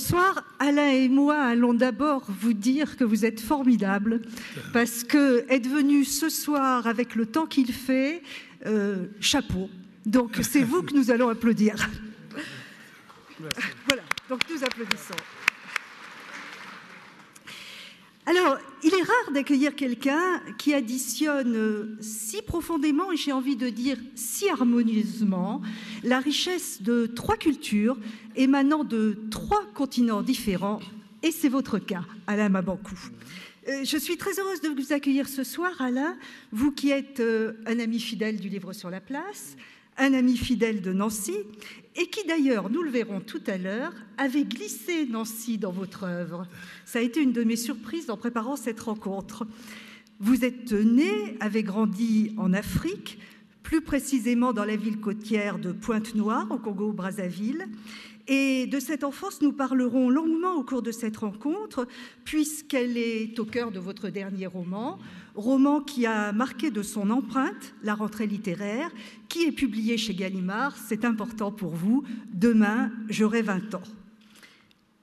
Bonsoir. Alain et moi allons d'abord vous dire que vous êtes formidables parce que être venu ce soir avec le temps qu'il fait, chapeau. Donc c'est vous que nous allons applaudir. Merci. Voilà, donc nous applaudissons. Alors, il est rare d'accueillir quelqu'un qui additionne si profondément, et j'ai envie de dire si harmonieusement, la richesse de 3 cultures émanant de 3 continents différents, et c'est votre cas, Alain Mabanckou. Je suis très heureuse de vous accueillir ce soir, Alain, vous qui êtes un ami fidèle du Livre sur la place, un ami fidèle de Nancy, et qui d'ailleurs, nous le verrons tout à l'heure, avait glissé Nancy dans votre œuvre. Ça a été une de mes surprises en préparant cette rencontre. Vous êtes né, avez grandi en Afrique, plus précisément dans la ville côtière de Pointe-Noire, au Congo-Brazzaville. Et de cette enfance, nous parlerons longuement au cours de cette rencontre, puisqu'elle est au cœur de votre dernier roman qui a marqué de son empreinte la rentrée littéraire, qui est publié chez Gallimard. C'est important pour vous. Demain, j'aurai 20 ans.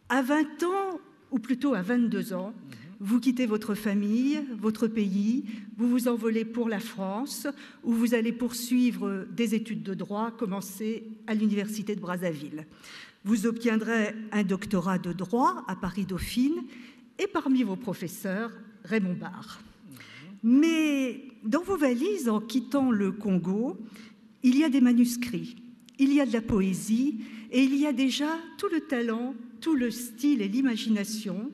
À 20 ans, ou plutôt à 22 ans, vous quittez votre famille, votre pays, vous vous envolez pour la France, où vous allez poursuivre des études de droit commencées à l'université de Brazzaville. Vous obtiendrez un doctorat de droit à Paris-Dauphine et parmi vos professeurs, Raymond Barre. Mais dans vos valises, en quittant le Congo, il y a des manuscrits, il y a de la poésie et il y a déjà tout le talent, tout le style et l'imagination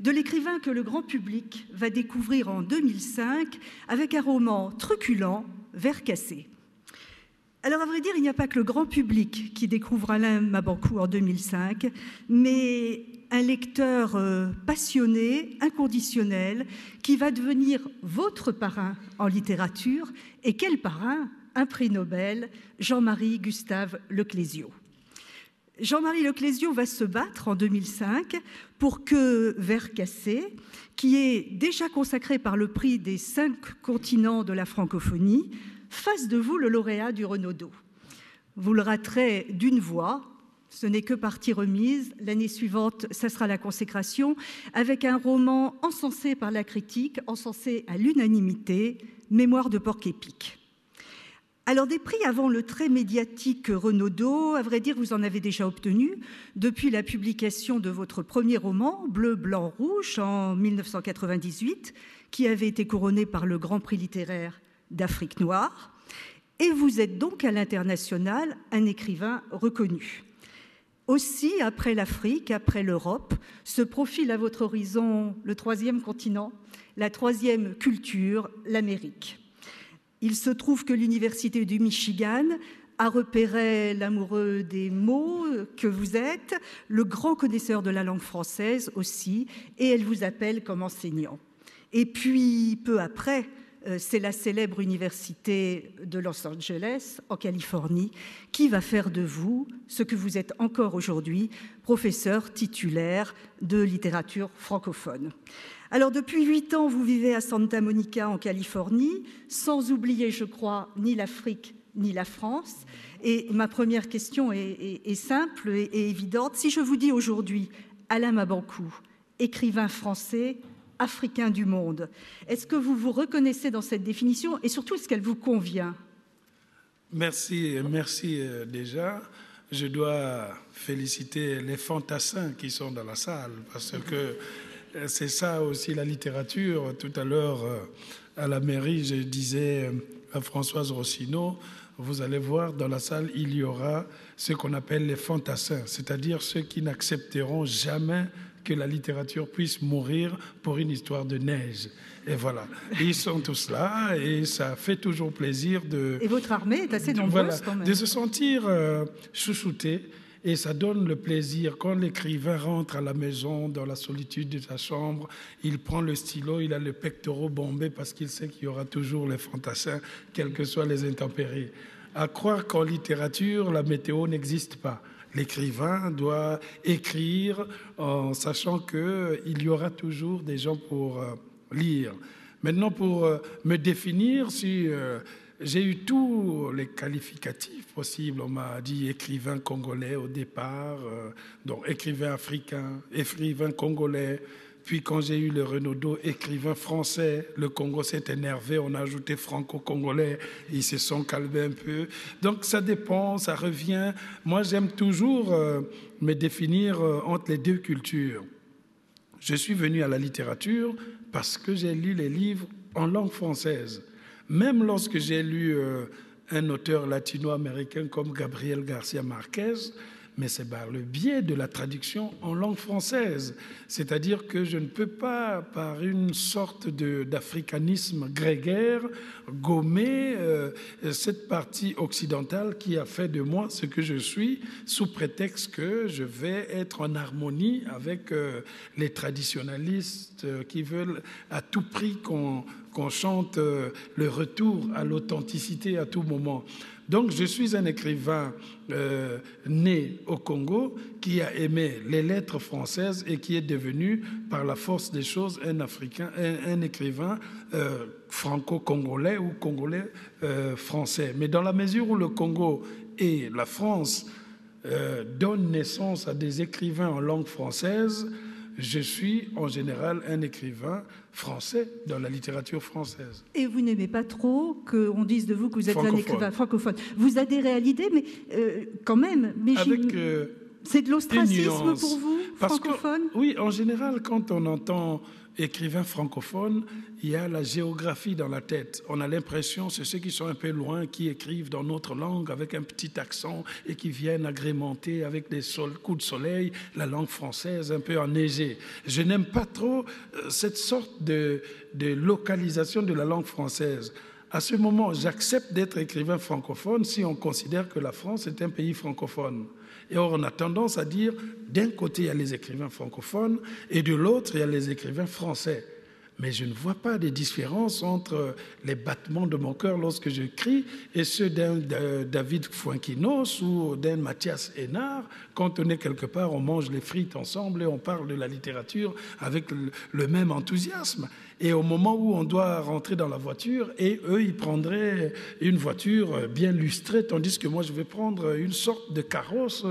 de l'écrivain que le grand public va découvrir en 2005 avec un roman truculent, Vers cassés. Alors, à vrai dire, il n'y a pas que le grand public qui découvre Alain Mabanckou en 2005, mais un lecteur passionné, inconditionnel, qui va devenir votre parrain en littérature. Et quel parrain? Un prix Nobel, Jean-Marie Gustave Leclésio. Jean-Marie Leclésio va se battre en 2005 pour que Vers cassés, qui est déjà consacré par le prix des 5 continents de la francophonie, fasse de vous le lauréat du Renaudot. Vous le raterez d'une voix, ce n'est que partie remise. L'année suivante, ça sera la consécration, avec un roman encensé par la critique, encensé à l'unanimité, Mémoire de Porc-Épic. Alors, des prix avant le très médiatique Renaudot, à vrai dire, vous en avez déjà obtenu depuis la publication de votre premier roman, Bleu, Blanc, Rouge, en 1998, qui avait été couronné par le Grand Prix littéraire d'Afrique noire. Et vous êtes donc à l'international un écrivain reconnu. Aussi, après l'Afrique, après l'Europe, se profile à votre horizon le 3e continent, la 3e culture, l'Amérique. Il se trouve que l'Université du Michigan a repéré l'amoureux des mots que vous êtes, le grand connaisseur de la langue française aussi, et elle vous appelle comme enseignant. Et puis, peu après, c'est la célèbre université de Los Angeles, en Californie, qui va faire de vous ce que vous êtes encore aujourd'hui, professeur titulaire de littérature francophone. Alors, depuis 8 ans, vous vivez à Santa Monica, en Californie, sans oublier, je crois, ni l'Afrique ni la France. Et ma première question est simple et évidente. Si je vous dis aujourd'hui Alain Mabanckou, écrivain français, africain du monde, est-ce que vous vous reconnaissez dans cette définition et surtout, est-ce qu'elle vous convient? Merci déjà. Je dois féliciter les fantassins qui sont dans la salle parce que c'est ça aussi la littérature. Tout à l'heure, à la mairie, je disais à Françoise Rossineau, vous allez voir, dans la salle, il y aura ce qu'on appelle les fantassins, c'est-à-dire ceux qui n'accepteront jamais que la littérature puisse mourir pour une histoire de neige. Et voilà, ils sont tous là et ça fait toujours plaisir de... Et votre armée est assez nombreuse quand même. De se sentir chouchouté. Et ça donne le plaisir. Quand l'écrivain rentre à la maison, dans la solitude de sa chambre, il prend le stylo, il a le pectoraux bombé parce qu'il sait qu'il y aura toujours les fantassins, quelles que soient les intempéries. À croire qu'en littérature, la météo n'existe pas. L'écrivain doit écrire en sachant qu'il y aura toujours des gens pour lire. Maintenant, pour me définir, si j'ai eu tous les qualificatifs possibles. On m'a dit écrivain congolais au départ, donc écrivain africain, écrivain congolais. Puis quand j'ai eu le Renaudot, écrivain français, le Congo s'est énervé, on a ajouté franco-congolais, ils se sont calmés un peu. Donc ça dépend, ça revient. Moi j'aime toujours me définir entre les deux cultures. Je suis venu à la littérature parce que j'ai lu les livres en langue française. Même lorsque j'ai lu un auteur latino-américain comme Gabriel Garcia Marquez, mais c'est par le biais de la traduction en langue française. C'est-à-dire que je ne peux pas, par une sorte d'africanisme grégaire, gommer cette partie occidentale qui a fait de moi ce que je suis, sous prétexte que je vais être en harmonie avec les traditionalistes qui veulent à tout prix qu'on chante le retour à l'authenticité à tout moment. Donc je suis un écrivain né au Congo qui a aimé les lettres françaises et qui est devenu, par la force des choses, un écrivain franco-congolais ou congolais-français. Mais dans la mesure où le Congo et la France donnent naissance à des écrivains en langue française, je suis en général un écrivain français dans la littérature française. Et vous n'aimez pas trop qu'on dise de vous que vous êtes un écrivain francophone. Vous adhérez à l'idée, mais quand même. Mais c'est de l'ostracisme pour vous, francophone ? Oui, en général, quand on entend écrivain francophone, il y a la géographie dans la tête. On a l'impression, c'est ceux qui sont un peu loin, qui écrivent dans notre langue avec un petit accent et qui viennent agrémenter avec des coups de soleil la langue française un peu enneigée. Je n'aime pas trop cette sorte de localisation de la langue française. À ce moment, j'accepte d'être écrivain francophone si on considère que la France est un pays francophone. Et or, on a tendance à dire, d'un côté, il y a les écrivains francophones, et de l'autre, il y a les écrivains français. Mais je ne vois pas de différence entre les battements de mon cœur lorsque j'écris et ceux d'un David Fuenquinos ou d'un Mathias Hénard. Quand on est quelque part, on mange les frites ensemble et on parle de la littérature avec le même enthousiasme. Et au moment où on doit rentrer dans la voiture, et eux, ils prendraient une voiture bien lustrée, tandis que moi, je vais prendre une sorte de carrosse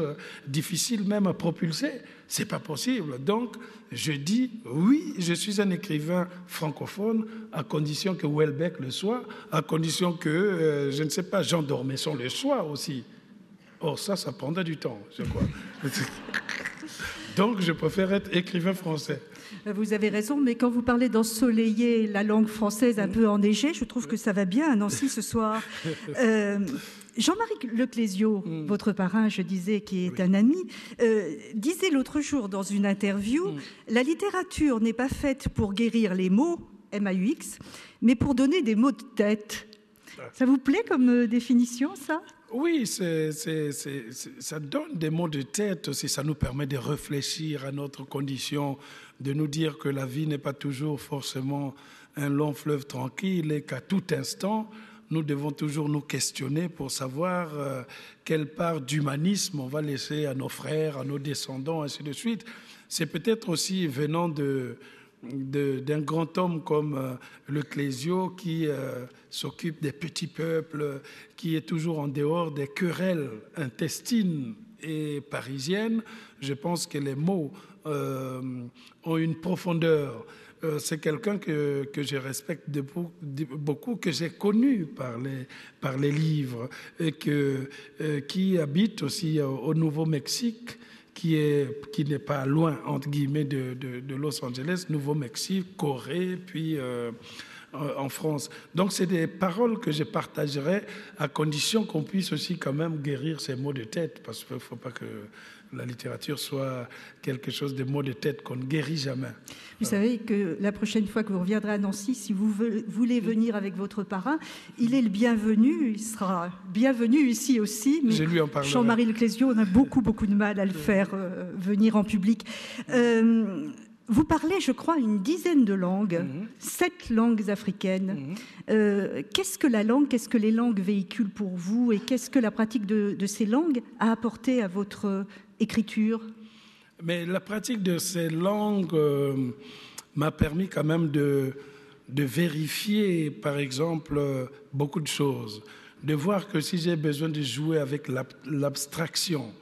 difficile même à propulser. C'est pas possible. Donc, je dis, oui, je suis un écrivain francophone, à condition que Houellebecq le soit, à condition que, je ne sais pas, Jean d'Ormesson le soit aussi. Or, ça prendrait du temps, je crois. Donc, je préfère être écrivain français. Vous avez raison, mais quand vous parlez d'ensoleiller la langue française un peu enneigée, je trouve que ça va bien à Nancy ce soir. Jean-Marie Leclésio, votre parrain, je disais, qui est un ami, disait l'autre jour dans une interview, la littérature n'est pas faite pour guérir les mots, MAUX, mais pour donner des mots de tête. Ça vous plaît comme définition, ça ? Oui, ça donne des mots de tête aussi, ça nous permet de réfléchir à notre condition, de nous dire que la vie n'est pas toujours forcément un long fleuve tranquille et qu'à tout instant, nous devons toujours nous questionner pour savoir quelle part d'humanisme on va laisser à nos frères, à nos descendants, ainsi de suite. C'est peut-être aussi venant d'un grand homme comme Leclésio qui s'occupe des petits peuples, qui est toujours en dehors des querelles intestines et parisiennes. Je pense que les mots ont une profondeur. C'est quelqu'un que je respecte beaucoup, que j'ai connu par les livres, et qui habite aussi au Nouveau-Mexique, qui n'est pas loin, entre guillemets, de Los Angeles, Nouveau-Mexique, Corée, puis en France. Donc, c'est des paroles que je partagerai à condition qu'on puisse aussi quand même guérir ces maux de tête, parce qu'il ne faut pas que la littérature soit quelque chose de maux de tête qu'on ne guérit jamais. Vous savez que la prochaine fois que vous reviendrez à Nancy, si vous voulez venir avec votre parrain, il est le bienvenu, il sera bienvenu ici aussi. Mais je lui en parlerai. Jean-Marie Leclésio, on a beaucoup de mal à le faire venir en public. Vous parlez, je crois, une dizaine de langues, 7 langues africaines. Qu'est-ce que la langue, qu'est-ce que les langues véhiculent pour vous et qu'est-ce que la pratique de ces langues a apporté à votre écriture ? Mais la pratique de ces langues m'a permis quand même de de vérifier, par exemple, beaucoup de choses, de voir que si j'ai besoin de jouer avec l'abstraction,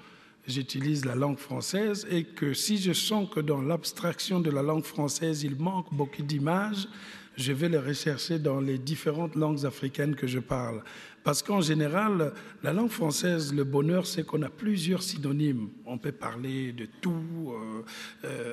j'utilise la langue française, et que si je sens que dans l'abstraction de la langue française, il manque beaucoup d'images, je vais les rechercher dans les différentes langues africaines que je parle. Parce qu'en général, la langue française, le bonheur, c'est qu'on a plusieurs synonymes. On peut parler de tout,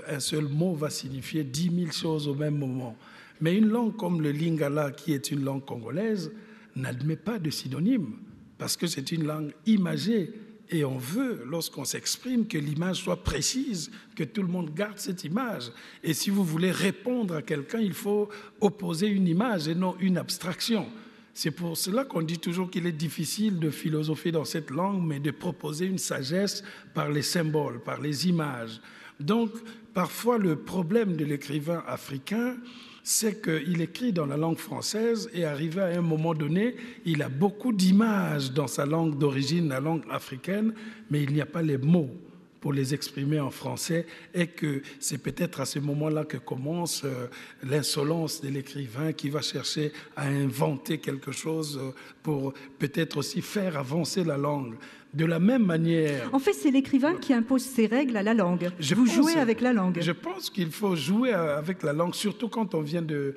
un seul mot va signifier 10 000 choses au même moment. Mais une langue comme le lingala, qui est une langue congolaise, n'admet pas de synonyme, parce que c'est une langue imagée. Et on veut, lorsqu'on s'exprime, que l'image soit précise, que tout le monde garde cette image. Et si vous voulez répondre à quelqu'un, il faut opposer une image et non une abstraction. C'est pour cela qu'on dit toujours qu'il est difficile de philosopher dans cette langue, mais de proposer une sagesse par les symboles, par les images. Donc, parfois, le problème de l'écrivain africain, c'est qu'il écrit dans la langue française et arrivé à un moment donné, il a beaucoup d'images dans sa langue d'origine, la langue africaine, mais il n'y a pas les mots pour les exprimer en français, et que c'est peut-être à ce moment-là que commence l'insolence de l'écrivain qui va chercher à inventer quelque chose pour peut-être aussi faire avancer la langue. De la même manière... En fait, c'est l'écrivain qui impose ses règles à la langue. Vous jouez avec la langue. Je pense qu'il faut jouer avec la langue, surtout quand on vient de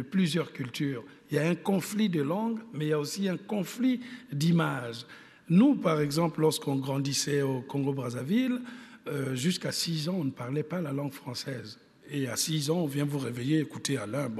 plusieurs cultures. Il y a un conflit de langue, mais il y a aussi un conflit d'images. Nous, par exemple, lorsqu'on grandissait au Congo-Brazzaville, jusqu'à 6 ans, on ne parlait pas la langue française. Et à 6 ans, on vient vous réveiller, écoutez Alain,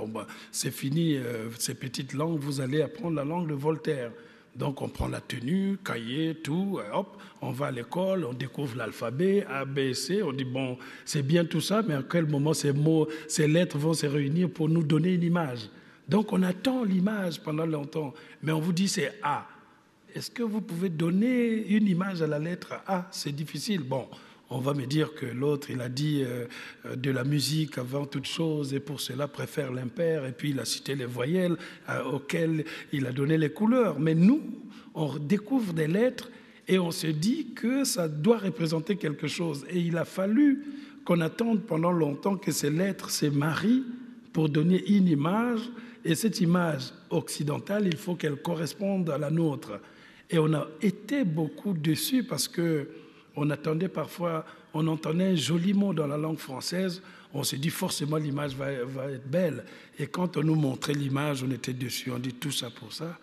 c'est fini, ces petites langues, vous allez apprendre la langue de Voltaire. Donc on prend la tenue, cahier, tout, hop, on va à l'école, on découvre l'alphabet, A, B, C, on dit bon, c'est bien tout ça, mais à quel moment ces mots, ces lettres vont se réunir pour nous donner une image. Donc on attend l'image pendant longtemps, mais on vous dit c'est A. Est-ce que vous pouvez donner une image à la lettre A? C'est difficile. Bon, on va me dire que l'autre, il a dit de la musique avant toute chose et pour cela préfère l'impair, et puis il a cité les voyelles auxquelles il a donné les couleurs. Mais nous, on découvre des lettres et on se dit que ça doit représenter quelque chose. Et il a fallu qu'on attende pendant longtemps que ces lettres se marient pour donner une image, et cette image occidentale, il faut qu'elle corresponde à la nôtre. Et on a été beaucoup déçus parce qu'on attendait parfois, on entendait un joli mot dans la langue française, on s'est dit forcément l'image va être belle. Et quand on nous montrait l'image, on était déçus, on dit tout ça pour ça.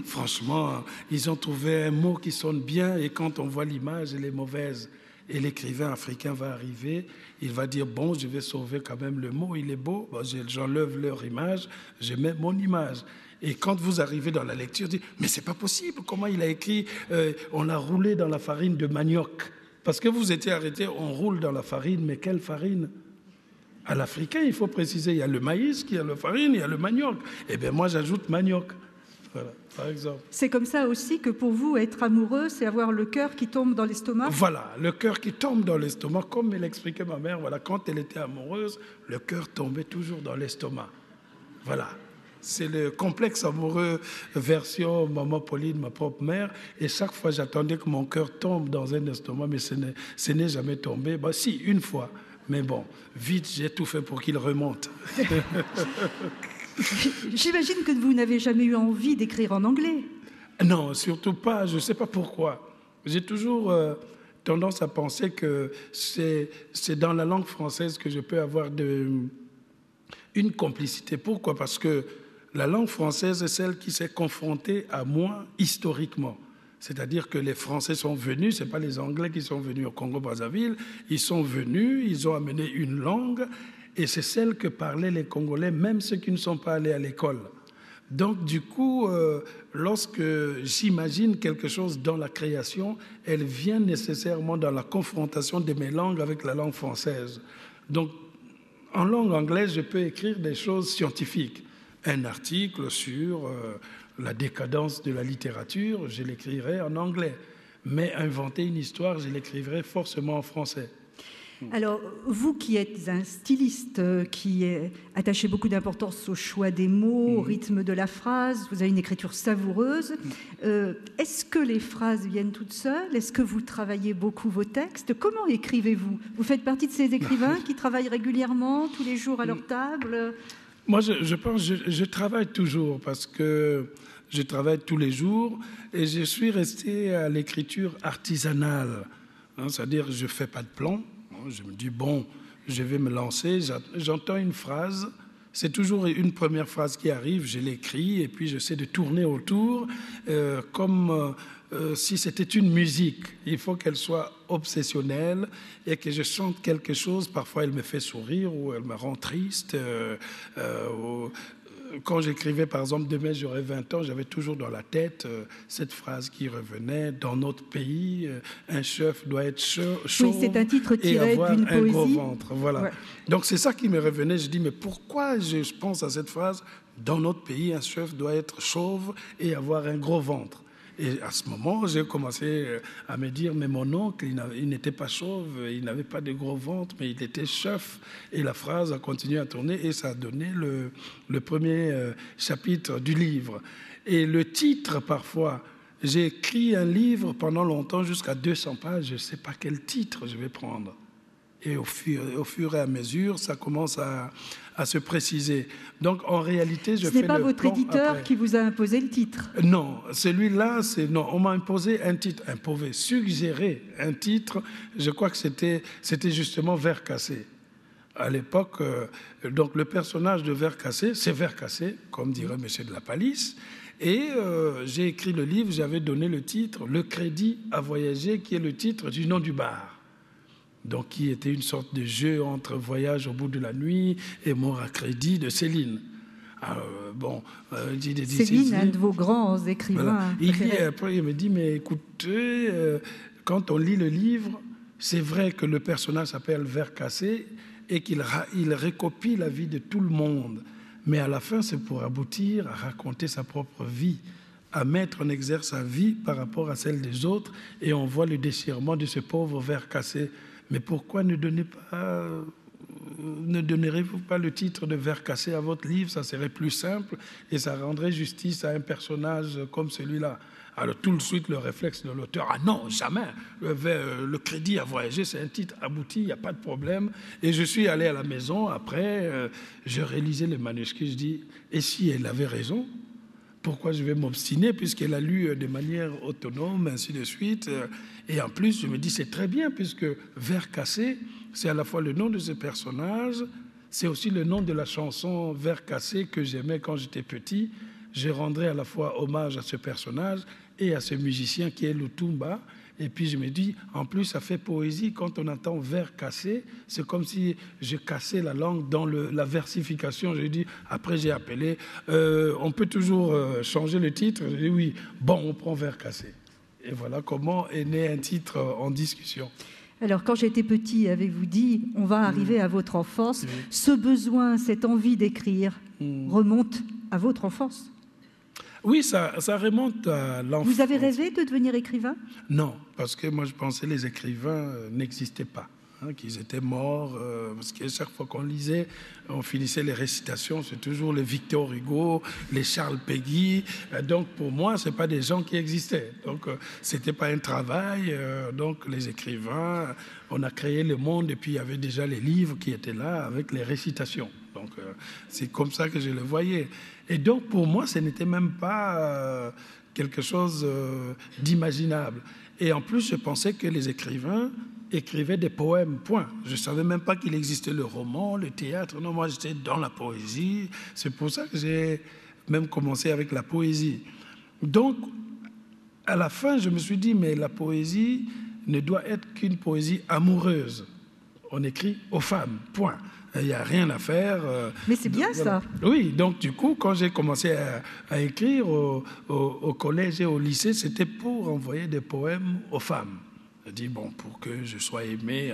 Franchement, ils ont trouvé un mot qui sonne bien, et quand on voit l'image, elle est mauvaise. Et l'écrivain africain va arriver, il va dire, bon, je vais sauver quand même le mot, il est beau, bon, j'enlève leur image, je mets mon image. Et quand vous arrivez dans la lecture, vous dites, mais c'est pas possible, comment il a écrit, on l'a roulé dans la farine de manioc. Parce que vous étiez arrêté, on roule dans la farine, mais quelle farine? À l'africain, il faut préciser, il y a le maïs, il y a la farine, il y a le manioc. Eh bien, moi, j'ajoute manioc. Voilà, par exemple. C'est comme ça aussi que pour vous, être amoureux, c'est avoir le cœur qui tombe dans l'estomac? Voilà, le cœur qui tombe dans l'estomac, comme me l'expliquait ma mère. Voilà, quand elle était amoureuse, le cœur tombait toujours dans l'estomac. Voilà. C'est le complexe amoureux version maman Pauline, ma propre mère. Et chaque fois, j'attendais que mon cœur tombe dans un estomac, mais ce n'est jamais tombé. Bah, si, une fois. Mais bon, vite, j'ai tout fait pour qu'il remonte. J'imagine que vous n'avez jamais eu envie d'écrire en anglais. Non, surtout pas. Je ne sais pas pourquoi. J'ai toujours tendance à penser que c'est dans la langue française que je peux avoir une complicité. Pourquoi? Parce que la langue française est celle qui s'est confrontée à moi historiquement. C'est-à-dire que les Français sont venus, ce n'est pas les Anglais qui sont venus au Congo-Brazzaville, ils sont venus, ils ont amené une langue, et c'est celle que parlaient les Congolais, même ceux qui ne sont pas allés à l'école. Donc du coup, lorsque j'imagine quelque chose dans la création, elle vient nécessairement dans la confrontation de mes langues avec la langue française. Donc en langue anglaise, je peux écrire des choses scientifiques. Un article sur la décadence de la littérature, je l'écrirai en anglais. Mais inventer une histoire, je l'écrirai forcément en français. Alors, vous qui êtes un styliste, qui attachez beaucoup d'importance au choix des mots, au rythme de la phrase, vous avez une écriture savoureuse. Est-ce que les phrases viennent toutes seules? Est-ce que vous travaillez beaucoup vos textes? Comment écrivez-vous? Vous faites partie de ces écrivains qui travaillent régulièrement, tous les jours à leur table? Moi, je pense, je travaille toujours parce que je travaille tous les jours et je suis resté à l'écriture artisanale. C'est-à-dire, je ne fais pas de plan. Je me dis, bon, je vais me lancer. J'entends une phrase. C'est toujours une première phrase qui arrive. Je l'écris et puis j'essaie de tourner autour comme si c'était une musique. Il faut qu'elle soit obsessionnelle et que je chante quelque chose. Parfois, elle me fait sourire ou elle me rend triste. Quand j'écrivais, par exemple, Demain j'aurai 20 ans, j'avais toujours dans la tête cette phrase qui revenait. Dans notre pays, un chef doit être chauve oui, c'est un titre et tiré avoir d'une un gros poésie. ventre. Voilà. Ouais. Donc c'est ça qui me revenait. Je dis, mais pourquoi je pense à cette phrase? Dans notre pays, un chef doit être chauve et avoir un gros ventre. Et à ce moment, j'ai commencé à me dire, mais mon oncle, il n'était pas chauve, il n'avait pas de gros ventre, mais il était chef. Et la phrase a continué à tourner et ça a donné le premier chapitre du livre. Et le titre, parfois, j'ai écrit un livre pendant longtemps, jusqu'à 200 pages, je ne sais pas quel titre je vais prendre. Et au fur et à mesure, ça commence à se préciser. Donc, en réalité, je fais le plan. Ce n'est pas votre éditeur après. qui vous a imposé le titre? Non, celui-là, non. On m'a imposé un titre, suggéré un titre. Je crois que c'était justement Vers cassé. À l'époque, donc le personnage de Vers cassé, c'est Vers cassé, comme dirait Monsieur de la Palisse. Et j'ai écrit le livre, j'avais donné le titre Le Crédit à voyager, qui est le titre du nom du bar. Donc, qui était une sorte de jeu entre Voyage au bout de la nuit et Mort à crédit de Céline. Céline, un de vos grands écrivains. Voilà. Après, il me dit, mais écoutez, quand on lit le livre, c'est vrai que le personnage s'appelle Vers cassé et qu'il récopie la vie de tout le monde. Mais à la fin, c'est pour aboutir à raconter sa propre vie, à mettre en exergue sa vie par rapport à celle des autres. Et on voit le déchirement de ce pauvre Vers cassé. Mais pourquoi ne donnerez-vous pas le titre de Vers cassé à votre livre? Ça serait plus simple et ça rendrait justice à un personnage comme celui-là. Alors tout de suite, le réflexe de l'auteur, ah non, jamais, le Crédit à voyager, c'est un titre abouti, il n'y a pas de problème. Et je suis allé à la maison, après, je réalisais le manuscrit, je dis, et si elle avait raison? Pourquoi je vais m'obstiner puisqu'elle a lu de manière autonome, ainsi de suite. Et en plus, je me dis, c'est très bien puisque Vers cassé, c'est à la fois le nom de ce personnage, c'est aussi le nom de la chanson Vers cassé que j'aimais quand j'étais petit. Je rendrai à la fois hommage à ce personnage et à ce musicien qui est Lutumba. Et puis je me dis, en plus, ça fait poésie. Quand on entend Vers cassé, c'est comme si je cassais la langue dans la versification. Je dis, après j'ai appelé, on peut toujours changer le titre. Je dis, oui, bon, on prend Vers cassé. Et voilà comment est né un titre en discussion. Alors, quand j'étais petit, avez-vous dit, on va arriver à votre enfance. Ce besoin, cette envie d'écrire remonte à votre enfance? Oui, ça remonte à l'enfance. Vous avez rêvé de devenir écrivain? Non, parce que moi je pensais que les écrivains n'existaient pas, qu'ils étaient morts, parce que chaque fois qu'on lisait, on finissait les récitations, c'est toujours les Victor Hugo, les Charles Péguy. Donc pour moi, ce n'est pas des gens qui existaient. Donc ce n'était pas un travail. Donc les écrivains, on a créé le monde et puis il y avait déjà les livres qui étaient là avec les récitations. Donc c'est comme ça que je le voyais. Et donc pour moi, ce n'était même pas quelque chose d'imaginable. Et en plus, je pensais que les écrivains écrivaient des poèmes, point. Je ne savais même pas qu'il existait le roman, le théâtre. Non, moi, j'étais dans la poésie. C'est pour ça que j'ai même commencé avec la poésie. Donc, à la fin, je me suis dit, mais la poésie ne doit être qu'une poésie amoureuse. On écrit aux femmes, point. Il n'y a rien à faire. Mais c'est bien voilà. Ça. Oui, donc du coup, quand j'ai commencé à écrire au collège et au lycée, c'était pour envoyer des poèmes aux femmes. Je dis, bon, pour que je sois aimé,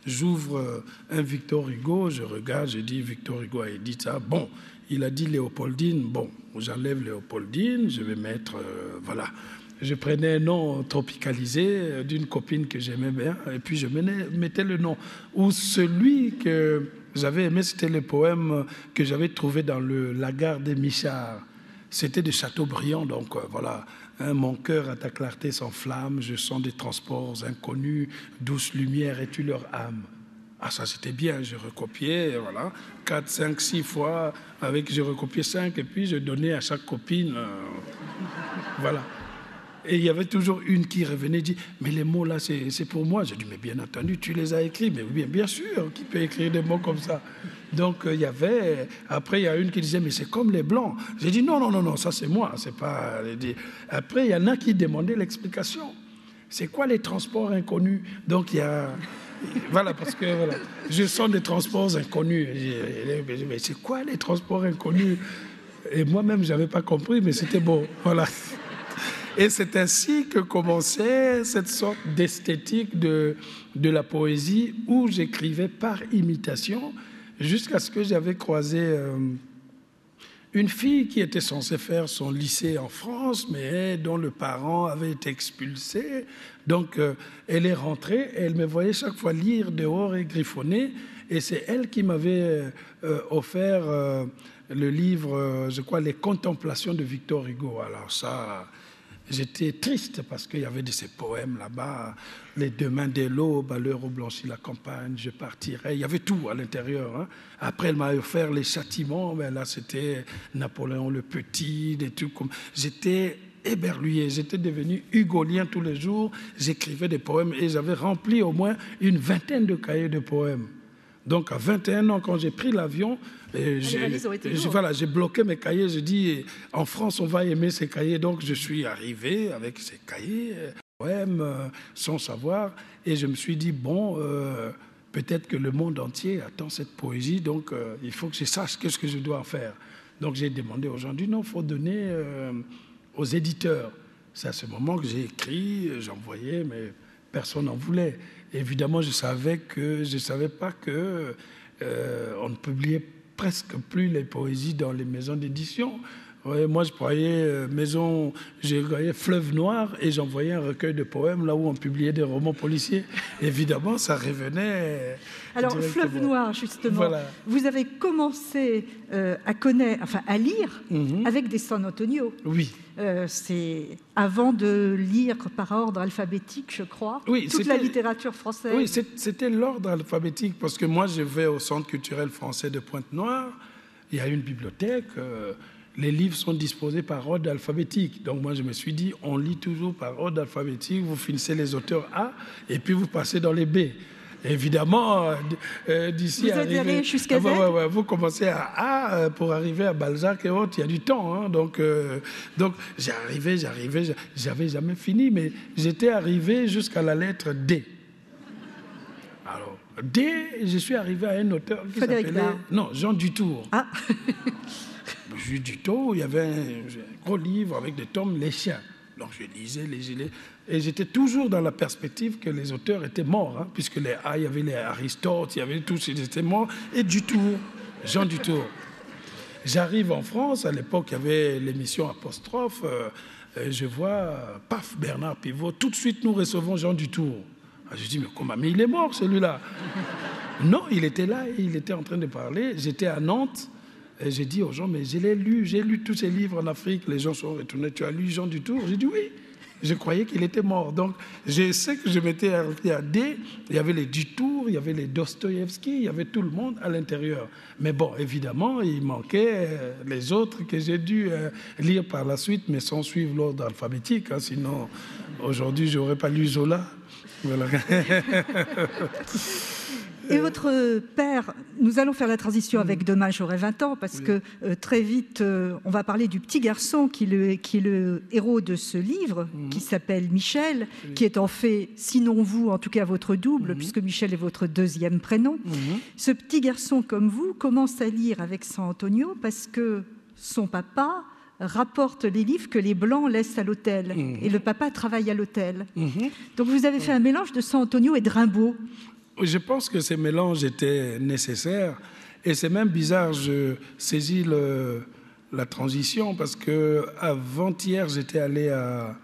j'ouvre un Victor Hugo, je regarde, je dis, Victor Hugo a dit ça. Bon, il a dit Léopoldine, bon, j'enlève Léopoldine, je vais mettre, voilà. Je prenais un nom tropicalisé d'une copine que j'aimais bien, et puis je mettais le nom. Ou celui que j'avais aimé, c'était le poème que j'avais trouvé dans La Gare des Michards. C'était de Chateaubriand, donc voilà. Mon cœur à ta clarté s'enflamme, je sens des transports inconnus, douce lumière, es-tu leur âme? Ah, ça, c'était bien. Je recopiais, voilà, 4, 5, 6 fois. Je recopiais 5 et puis je donnais à chaque copine. Voilà. Et il y avait toujours une qui revenait et dit « Mais les mots là, c'est pour moi ». J'ai dit « Mais bien entendu, tu les as écrits ». Mais oui, bien sûr, qui peut écrire des mots comme ça? Donc il y avait... Après, il y a une qui disait « Mais c'est comme les Blancs ». J'ai dit « Non, ça c'est moi, c'est pas... » Après, il y en a qui demandaient l'explication. C'est quoi les transports inconnus? Donc il y a... Voilà, parce que voilà, je sens des transports inconnus. Mais c'est quoi les transports inconnus? Et moi-même, je n'avais pas compris, mais c'était beau. Voilà. Et c'est ainsi que commençait cette sorte d'esthétique de la poésie où j'écrivais par imitation jusqu'à ce que j'avais croisé une fille qui était censée faire son lycée en France, mais dont le parent avait été expulsé. Donc, elle est rentrée et elle me voyait chaque fois lire dehors et griffonner. Et c'est elle qui m'avait offert le livre, je crois, Les Contemplations de Victor Hugo. Alors ça... J'étais triste parce qu'il y avait de ces poèmes là-bas, les demain dès l'aube, à l'heure où blanchit la campagne, je partirai. Il y avait tout à l'intérieur. Hein. Après, elle m'a offert les châtiments. Mais là, c'était Napoléon le Petit, des trucs comme. J'étais éberlué. J'étais devenu hugolien tous les jours. J'écrivais des poèmes et j'avais rempli au moins une vingtaine de cahiers de poèmes. Donc, à 21 ans, quand j'ai pris l'avion, j'ai bloqué mes cahiers. J'ai dit, en France, on va aimer ces cahiers. Donc, je suis arrivé avec ces cahiers, poèmes, sans savoir. Et je me suis dit, bon, peut-être que le monde entier attend cette poésie. Donc, il faut que je sache qu'est-ce que je dois en faire. Donc, j'ai demandé aux gens, non, il faut donner aux éditeurs. C'est à ce moment que j'ai écrit, j'envoyais, mais personne n'en voulait. Évidemment, je savais pas que on ne publiait presque plus les poésies dans les maisons d'édition. Ouais, moi, je voyais Fleuve Noir et j'envoyais un recueil de poèmes là où on publiait des romans policiers. Évidemment, ça revenait. Alors, Fleuve Noir, justement, voilà. Vous avez commencé à lire avec des San Antonio. Oui. C'est avant de lire par ordre alphabétique, je crois, oui, toute la littérature française. Oui, c'était l'ordre alphabétique, parce que moi, je vais au Centre culturel français de Pointe-Noire, il y a une bibliothèque, les livres sont disposés par ordre alphabétique. Donc moi, je me suis dit, on lit toujours par ordre alphabétique, vous finissez les auteurs A, et puis vous passez dans les B. Évidemment, d'ici à arriver jusqu'à Z. Vous commencez à A pour arriver à Balzac et autres, il y a du temps. Hein, donc j'avais jamais fini, mais j'étais arrivé jusqu'à la lettre D. Alors, D, je suis arrivé à un auteur qui s'appelait... Non, Jean Dutour. Ah. Jean Dutour, il y avait un gros livre avec des tomes, Les Chiens. Donc je lisais, et j'étais toujours dans la perspective que les auteurs étaient morts, hein, puisque il y avait les Aristote, il y avait tous, ils étaient morts, et Dutour, Jean Dutour. J'arrive en France, à l'époque, il y avait l'émission Apostrophe, je vois, paf, Bernard Pivot, tout de suite nous recevons Jean Dutour. Je dis, mais comment? Mais il est mort, celui-là. Non, il était là, et il était en train de parler, j'étais à Nantes, et j'ai dit aux gens, mais j'ai lu tous ces livres en Afrique. Les gens sont retournés, tu as lu Jean Dutour? J'ai dit oui. Je croyais qu'il était mort. Donc, je sais que je m'étais arrêté à D. Il y avait les Dutour, il y avait les Dostoïevski, il y avait tout le monde à l'intérieur. Mais bon, évidemment, il manquait les autres que j'ai dû lire par la suite, mais sans suivre l'ordre alphabétique. Hein, sinon, aujourd'hui, je n'aurais pas lu Zola. Voilà. Et votre père, nous allons faire la transition avec Demain j'aurai 20 ans, parce que très vite, on va parler du petit garçon qui est le héros de ce livre, qui s'appelle Michel, qui est en fait, sinon vous, en tout cas votre double, puisque Michel est votre deuxième prénom. Ce petit garçon comme vous commence à lire avec San Antonio parce que son papa rapporte les livres que les Blancs laissent à l'hôtel. Et le papa travaille à l'hôtel. Donc vous avez fait un mélange de San Antonio et de Rimbaud. Je pense que ces mélanges étaient nécessaires. Et c'est même bizarre, je saisis la transition parce qu'avant-hier, j'étais allé à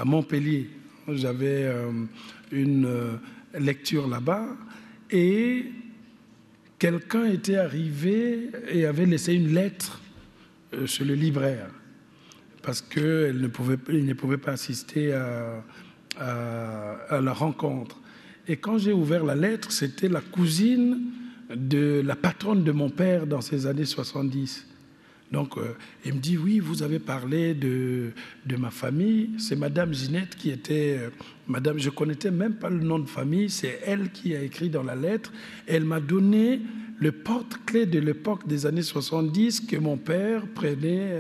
Montpellier. J'avais une lecture là-bas et quelqu'un était arrivé et avait laissé une lettre chez le libraire parce qu'il ne pouvait pas assister à la rencontre. Et quand j'ai ouvert la lettre, c'était la cousine de la patronne de mon père dans ces années 70. Donc, il me dit, oui, vous avez parlé de ma famille. C'est Madame Ginette qui était... Madame, je ne connaissais même pas le nom de famille. C'est elle qui a écrit dans la lettre. Elle m'a donné le porte-clés de l'époque des années 70 que mon père prenait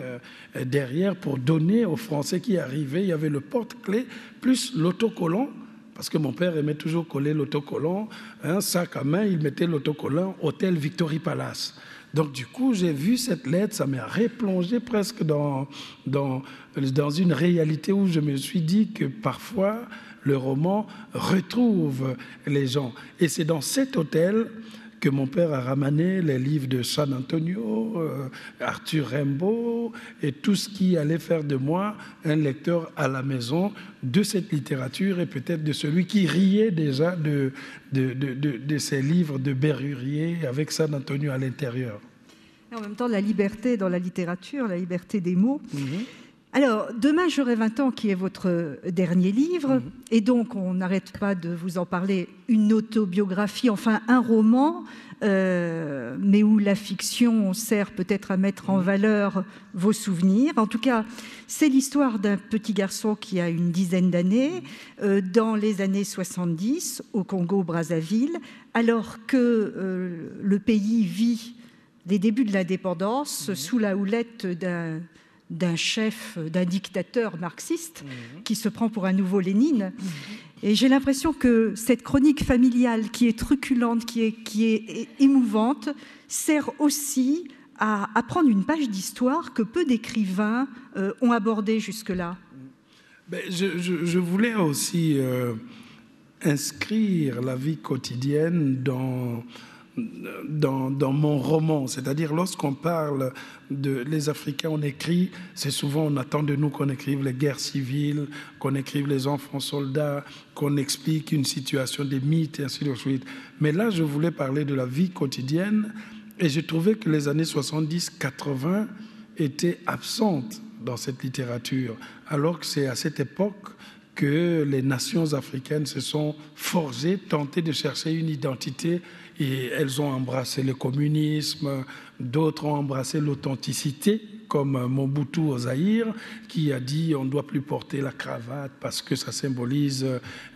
derrière pour donner aux Français qui arrivaient. Il y avait le porte-clés plus l'autocollant, parce que mon père aimait toujours coller l'autocollant. Un sac à main, il mettait l'autocollant Hôtel Victory Palace. Donc, du coup, j'ai vu cette lettre, ça m'a replongé presque dans une réalité où je me suis dit que parfois, le roman retrouve les gens. Et c'est dans cet hôtel que mon père a ramené les livres de San Antonio, Arthur Rimbaud, et tout ce qui allait faire de moi un lecteur à la maison de cette littérature et peut-être de celui qui riait déjà de ces livres de Berrurier avec San Antonio à l'intérieur. Et en même temps, la liberté dans la littérature, la liberté des mots. Alors, Demain j'aurai 20 ans, qui est votre dernier livre, et donc on n'arrête pas de vous en parler, une autobiographie, enfin un roman, mais où la fiction sert peut-être à mettre en valeur vos souvenirs. En tout cas, c'est l'histoire d'un petit garçon qui a une dizaine d'années, dans les années 70, au Congo-Brazzaville, alors que le pays vit les débuts de l'indépendance sous la houlette d'un chef, d'un dictateur marxiste qui se prend pour un nouveau Lénine. Et j'ai l'impression que cette chronique familiale qui est truculente, qui est émouvante, sert aussi à prendre une page d'histoire que peu d'écrivains ont abordée jusque-là. Je voulais aussi inscrire la vie quotidienne dans mon roman, c'est-à-dire lorsqu'on parle les Africains, on écrit, c'est souvent on attend de nous qu'on écrive les guerres civiles, qu'on écrive les enfants soldats, qu'on explique une situation des mythes et ainsi de suite. Mais là, je voulais parler de la vie quotidienne et j'ai trouvé que les années 70-80 étaient absentes dans cette littérature, alors que c'est à cette époque que les nations africaines se sont forgées, tentées de chercher une identité. Et elles ont embrassé le communisme, d'autres ont embrassé l'authenticité, comme Mobutu au Zaïre, qui a dit on ne doit plus porter la cravate parce que ça symbolise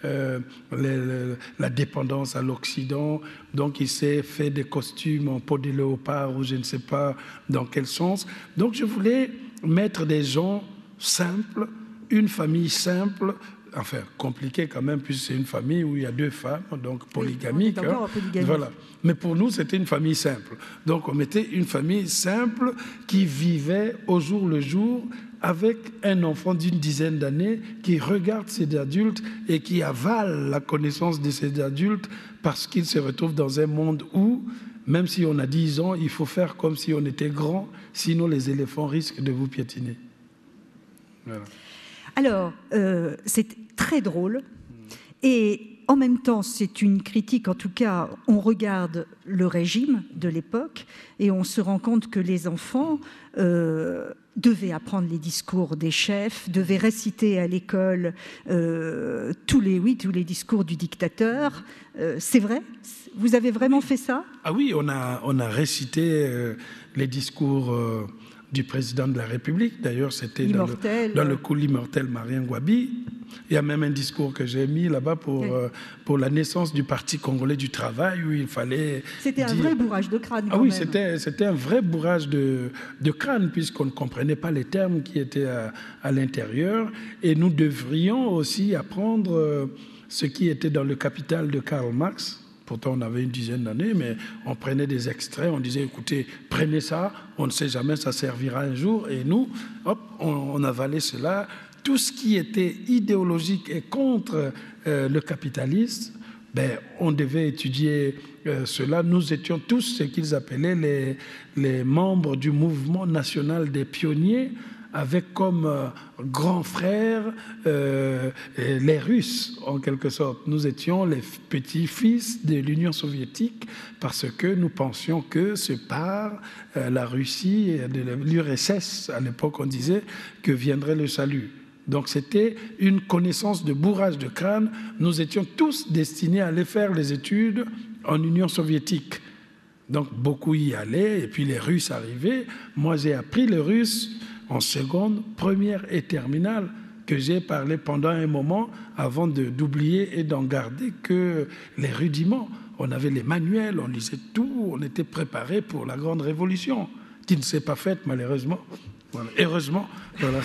la dépendance à l'Occident. Donc il s'est fait des costumes en peau de léopard ou je ne sais pas dans quel sens. Donc je voulais mettre des gens simples, une famille simple, enfin compliqué quand même, puisque c'est une famille où il y a 2 femmes, donc polygamique. Oui, voilà. Mais pour nous, c'était une famille simple. Donc on mettait une famille simple qui vivait au jour le jour avec un enfant d'une dizaine d'années qui regarde ses adultes et qui avale la connaissance de ses adultes parce qu'il se retrouve dans un monde où, même si on a 10 ans, il faut faire comme si on était grand, sinon les éléphants risquent de vous piétiner. Voilà. Alors, c'est très drôle et en même temps, c'est une critique. En tout cas, on regarde le régime de l'époque et on se rend compte que les enfants devaient apprendre les discours des chefs, devaient réciter à l'école tous les discours du dictateur. C'est vrai? Vous avez vraiment fait ça? Ah oui, on a récité les discours du président de la République. D'ailleurs, c'était dans le coup l'immortel Marien Ngouabi. Il y a même un discours que j'ai mis là-bas pour la naissance du Parti congolais du travail, où il fallait... C'était un vrai bourrage de crâne. Ah oui, c'était un vrai bourrage de crâne, puisqu'on ne comprenait pas les termes qui étaient à l'intérieur. Et nous devrions aussi apprendre ce qui était dans le Capital de Karl Marx. Pourtant, on avait une dizaine d'années, mais on prenait des extraits, on disait, écoutez, prenez ça, on ne sait jamais, ça servira un jour. Et nous, hop, on avalait cela. Tout ce qui était idéologique et contre le capitalisme, on devait étudier cela. Nous étions tous ce qu'ils appelaient les membres du mouvement national des pionniers, avec comme grands frères les Russes, en quelque sorte. Nous étions les petits-fils de l'Union soviétique parce que nous pensions que c'est par la Russie, de l'URSS, à l'époque on disait, que viendrait le salut. Donc c'était une connaissance de bourrage de crâne. Nous étions tous destinés à aller faire les études en Union soviétique. Donc beaucoup y allaient, et puis les Russes arrivaient. Moi, j'ai appris le russe en seconde, première et terminale, que j'ai parlé pendant un moment avant d'oublier et d'en garder que les rudiments. On avait les manuels, on lisait tout, on était préparé pour la grande révolution, qui ne s'est pas faite malheureusement. Voilà. Heureusement. Voilà.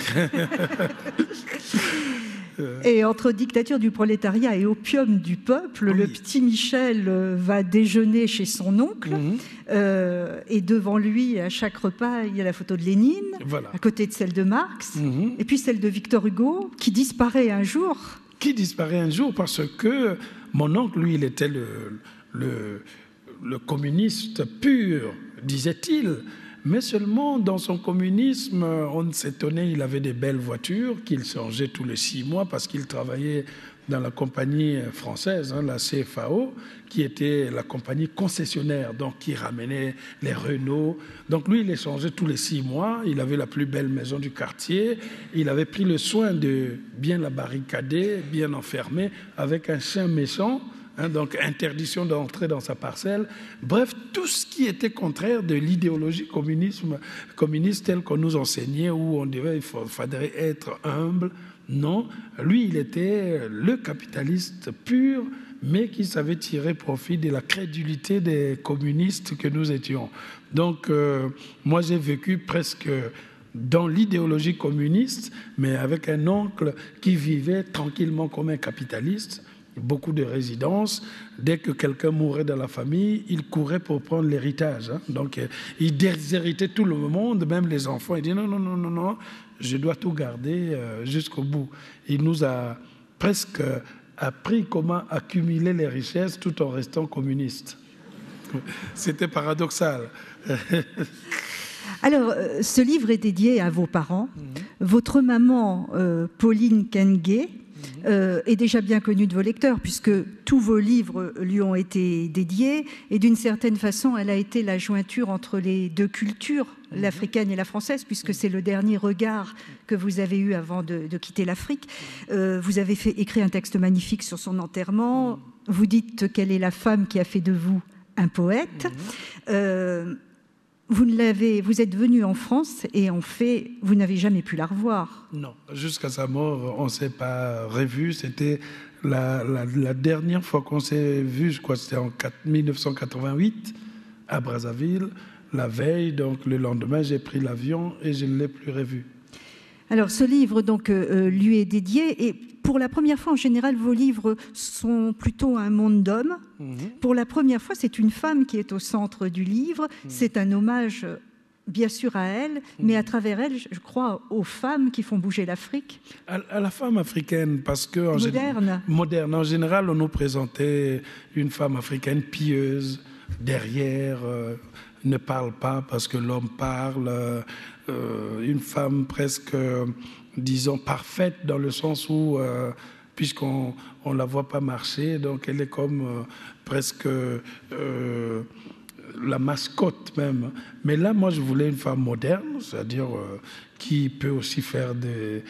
Et entre dictature du prolétariat et opium du peuple, oui. Le petit Michel va déjeuner chez son oncle, et devant lui, à chaque repas, il y a la photo de Lénine, voilà. À côté de celle de Marx, et puis celle de Victor Hugo, qui disparaît un jour. Qui disparaît un jour parce que mon oncle, lui, il était le communiste pur, disait-il. Mais seulement dans son communisme, on s'étonnait, il avait des belles voitures qu'il changeait tous les 6 mois parce qu'il travaillait dans la compagnie française, la CFAO, qui était la compagnie concessionnaire, donc qui ramenait les Renault. Donc lui, il les changeait tous les 6 mois, il avait la plus belle maison du quartier, il avait pris le soin de bien la barricader, bien enfermer, avec un chien méchant. Donc interdiction d'entrer dans sa parcelle. Bref, tout ce qui était contraire de l'idéologie communiste telle qu'on nous enseignait, où on dirait qu'il faudrait être humble. Non, lui, il était le capitaliste pur, mais qui savait tirer profit de la crédulité des communistes que nous étions. Donc, moi, j'ai vécu presque dans l'idéologie communiste, mais avec un oncle qui vivait tranquillement comme un capitaliste. Beaucoup de résidences. Dès que quelqu'un mourait dans la famille, il courait pour prendre l'héritage. Donc, il déshéritait tout le monde, même les enfants. Il dit non, je dois tout garder jusqu'au bout. Il nous a presque appris comment accumuler les richesses tout en restant communiste. C'était paradoxal. Alors, ce livre est dédié à vos parents. Votre maman, Pauline Kenge, est déjà bien connue de vos lecteurs, puisque tous vos livres lui ont été dédiés, et d'une certaine façon, elle a été la jointure entre les deux cultures, l'africaine et la française, puisque c'est le dernier regard que vous avez eu avant de quitter l'Afrique. Vous avez écrit un texte magnifique sur son enterrement. Vous dites qu'elle est la femme qui a fait de vous un poète. Vous êtes venu en France et en fait, vous n'avez jamais pu la revoir. Non, jusqu'à sa mort, on ne s'est pas revu. C'était la dernière fois qu'on s'est vu, je crois que c'était en 1988 à Brazzaville. La veille, donc le lendemain, j'ai pris l'avion et je ne l'ai plus revu. Alors ce livre donc lui est dédié, et pour la première fois en général vos livres sont plutôt un monde d'hommes. Pour la première fois c'est une femme qui est au centre du livre. C'est un hommage bien sûr à elle, mais à travers elle je crois aux femmes qui font bouger l'Afrique. À la femme africaine, parce que moderne. En général on nous présentait une femme africaine pieuse, derrière, ne parle pas parce que l'homme parle, une femme presque, disons, parfaite dans le sens où, puisqu'on ne la voit pas marcher, donc elle est comme presque la mascotte même. Mais là, moi, je voulais une femme moderne, c'est-à-dire qui peut aussi faire des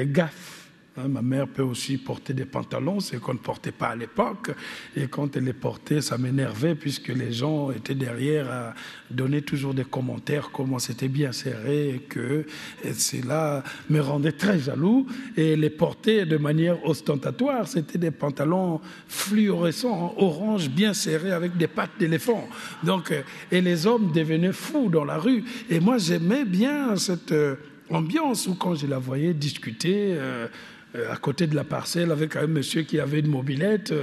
gaffes. Ma mère peut aussi porter des pantalons, c'est qu'on ne portait pas à l'époque. Et quand elle les portait, ça m'énervait puisque les gens étaient derrière à donner toujours des commentaires, comment c'était bien serré, et que cela me rendait très jaloux. Et les porter de manière ostentatoire, c'était des pantalons fluorescents, orange, bien serrés, avec des pattes d'éléphant. Donc, et les hommes devenaient fous dans la rue. Et moi, j'aimais bien cette ambiance où quand je la voyais discuter à côté de la parcelle avec un monsieur qui avait une mobilette,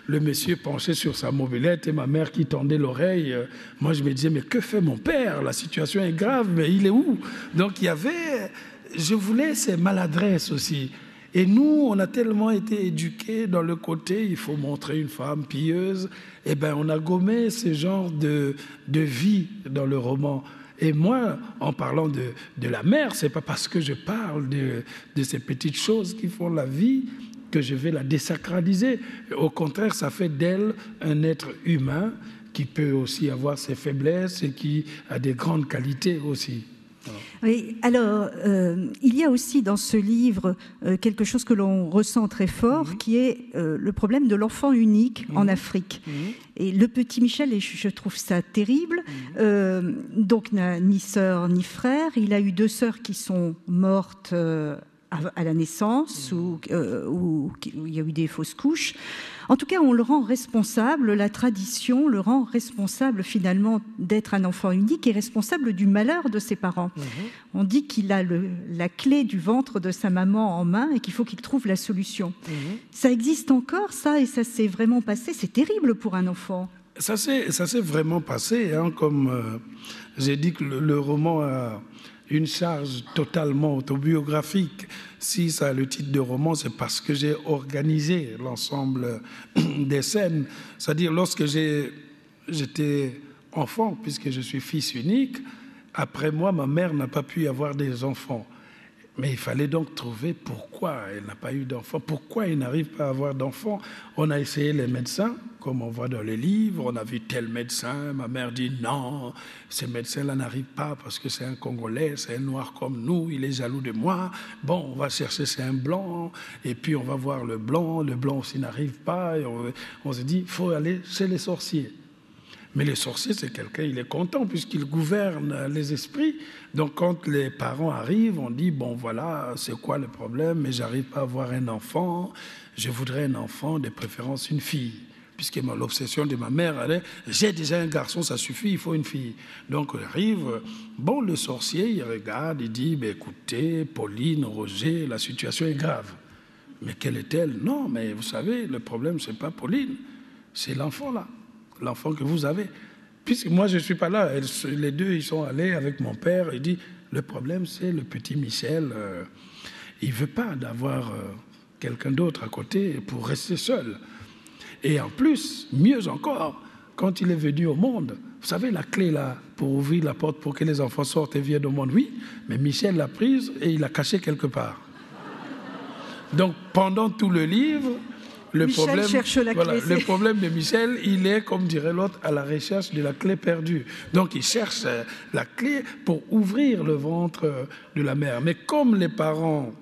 le monsieur penchait sur sa mobilette et ma mère qui tendait l'oreille. Moi, je me disais, mais que fait mon père? La situation est grave, mais il est où? Donc, il y avait... Je voulais ces maladresses aussi. Et nous, on a tellement été éduqués dans le côté, il faut montrer une femme pieuse. Eh bien, on a gommé ce genre de vie dans le roman. Et moi, en parlant de la mère, ce n'est pas parce que je parle de ces petites choses qui font la vie que je vais la désacraliser. Au contraire, ça fait d'elle un être humain qui peut aussi avoir ses faiblesses et qui a des grandes qualités aussi. Oui, alors, il y a aussi dans ce livre quelque chose que l'on ressent très fort, qui est le problème de l'enfant unique en Afrique. Et le petit Michel, et je trouve ça terrible, donc n'a ni sœur ni frère. Il a eu 2 sœurs qui sont mortes à la naissance, où il y a eu des fausses couches. En tout cas, on le rend responsable, la tradition le rend responsable finalement d'être un enfant unique et responsable du malheur de ses parents. On dit qu'il a la clé du ventre de sa maman en main et qu'il faut qu'il trouve la solution. Ça existe encore, ça, et ça s'est vraiment passé. C'est terrible pour un enfant. Ça s'est vraiment passé, hein, comme j'ai dit que le roman a une charge totalement autobiographique. Si ça a le titre de roman, c'est parce que j'ai organisé l'ensemble des scènes. C'est-à-dire, lorsque j'étais enfant, puisque je suis fils unique, après moi, ma mère n'a pas pu avoir des enfants. Mais il fallait donc trouver pourquoi elle n'a pas eu d'enfants, pourquoi elle n'arrive pas à avoir d'enfants. On a essayé les médecins, comme on voit dans les livres, on a vu tel médecin, ma mère dit non, ce médecin-là n'arrive pas parce que c'est un Congolais, c'est un noir comme nous, il est jaloux de moi. Bon, on va chercher, c'est un blanc, et puis on va voir le blanc aussi n'arrive pas, et on se dit, il faut aller chez les sorciers. Mais le sorcier, c'est quelqu'un, il est content puisqu'il gouverne les esprits. Donc quand les parents arrivent, on dit, bon voilà, c'est quoi le problème? Mais j'arrive pas à avoir un enfant, je voudrais un enfant, de préférence une fille. Puisque l'obsession de ma mère, elle est, j'ai déjà un garçon, ça suffit, il faut une fille. Donc il arrive, bon, le sorcier, il regarde, il dit, ben, écoutez, Pauline, Roger, la situation est grave. Mais quelle est-elle? Non, mais vous savez, le problème, c'est pas Pauline, c'est l'enfant là. L'enfant que vous avez. Puisque moi, je ne suis pas là. Les deux, ils sont allés avec mon père. Il dit, le problème, c'est le petit Michel. Il ne veut pas d'avoir quelqu'un d'autre à côté pour rester seul. Et en plus, mieux encore, quand il est venu au monde, vous savez, la clé là, pour ouvrir la porte pour que les enfants sortent et viennent au monde, oui, mais Michel l'a prise et il l'a cachée quelque part. Donc, pendant tout le livre... Le problème de Michel, il est, comme dirait l'autre, à la recherche de la clé perdue. Donc, il cherche la clé pour ouvrir le ventre de la mère. Mais comme les parents,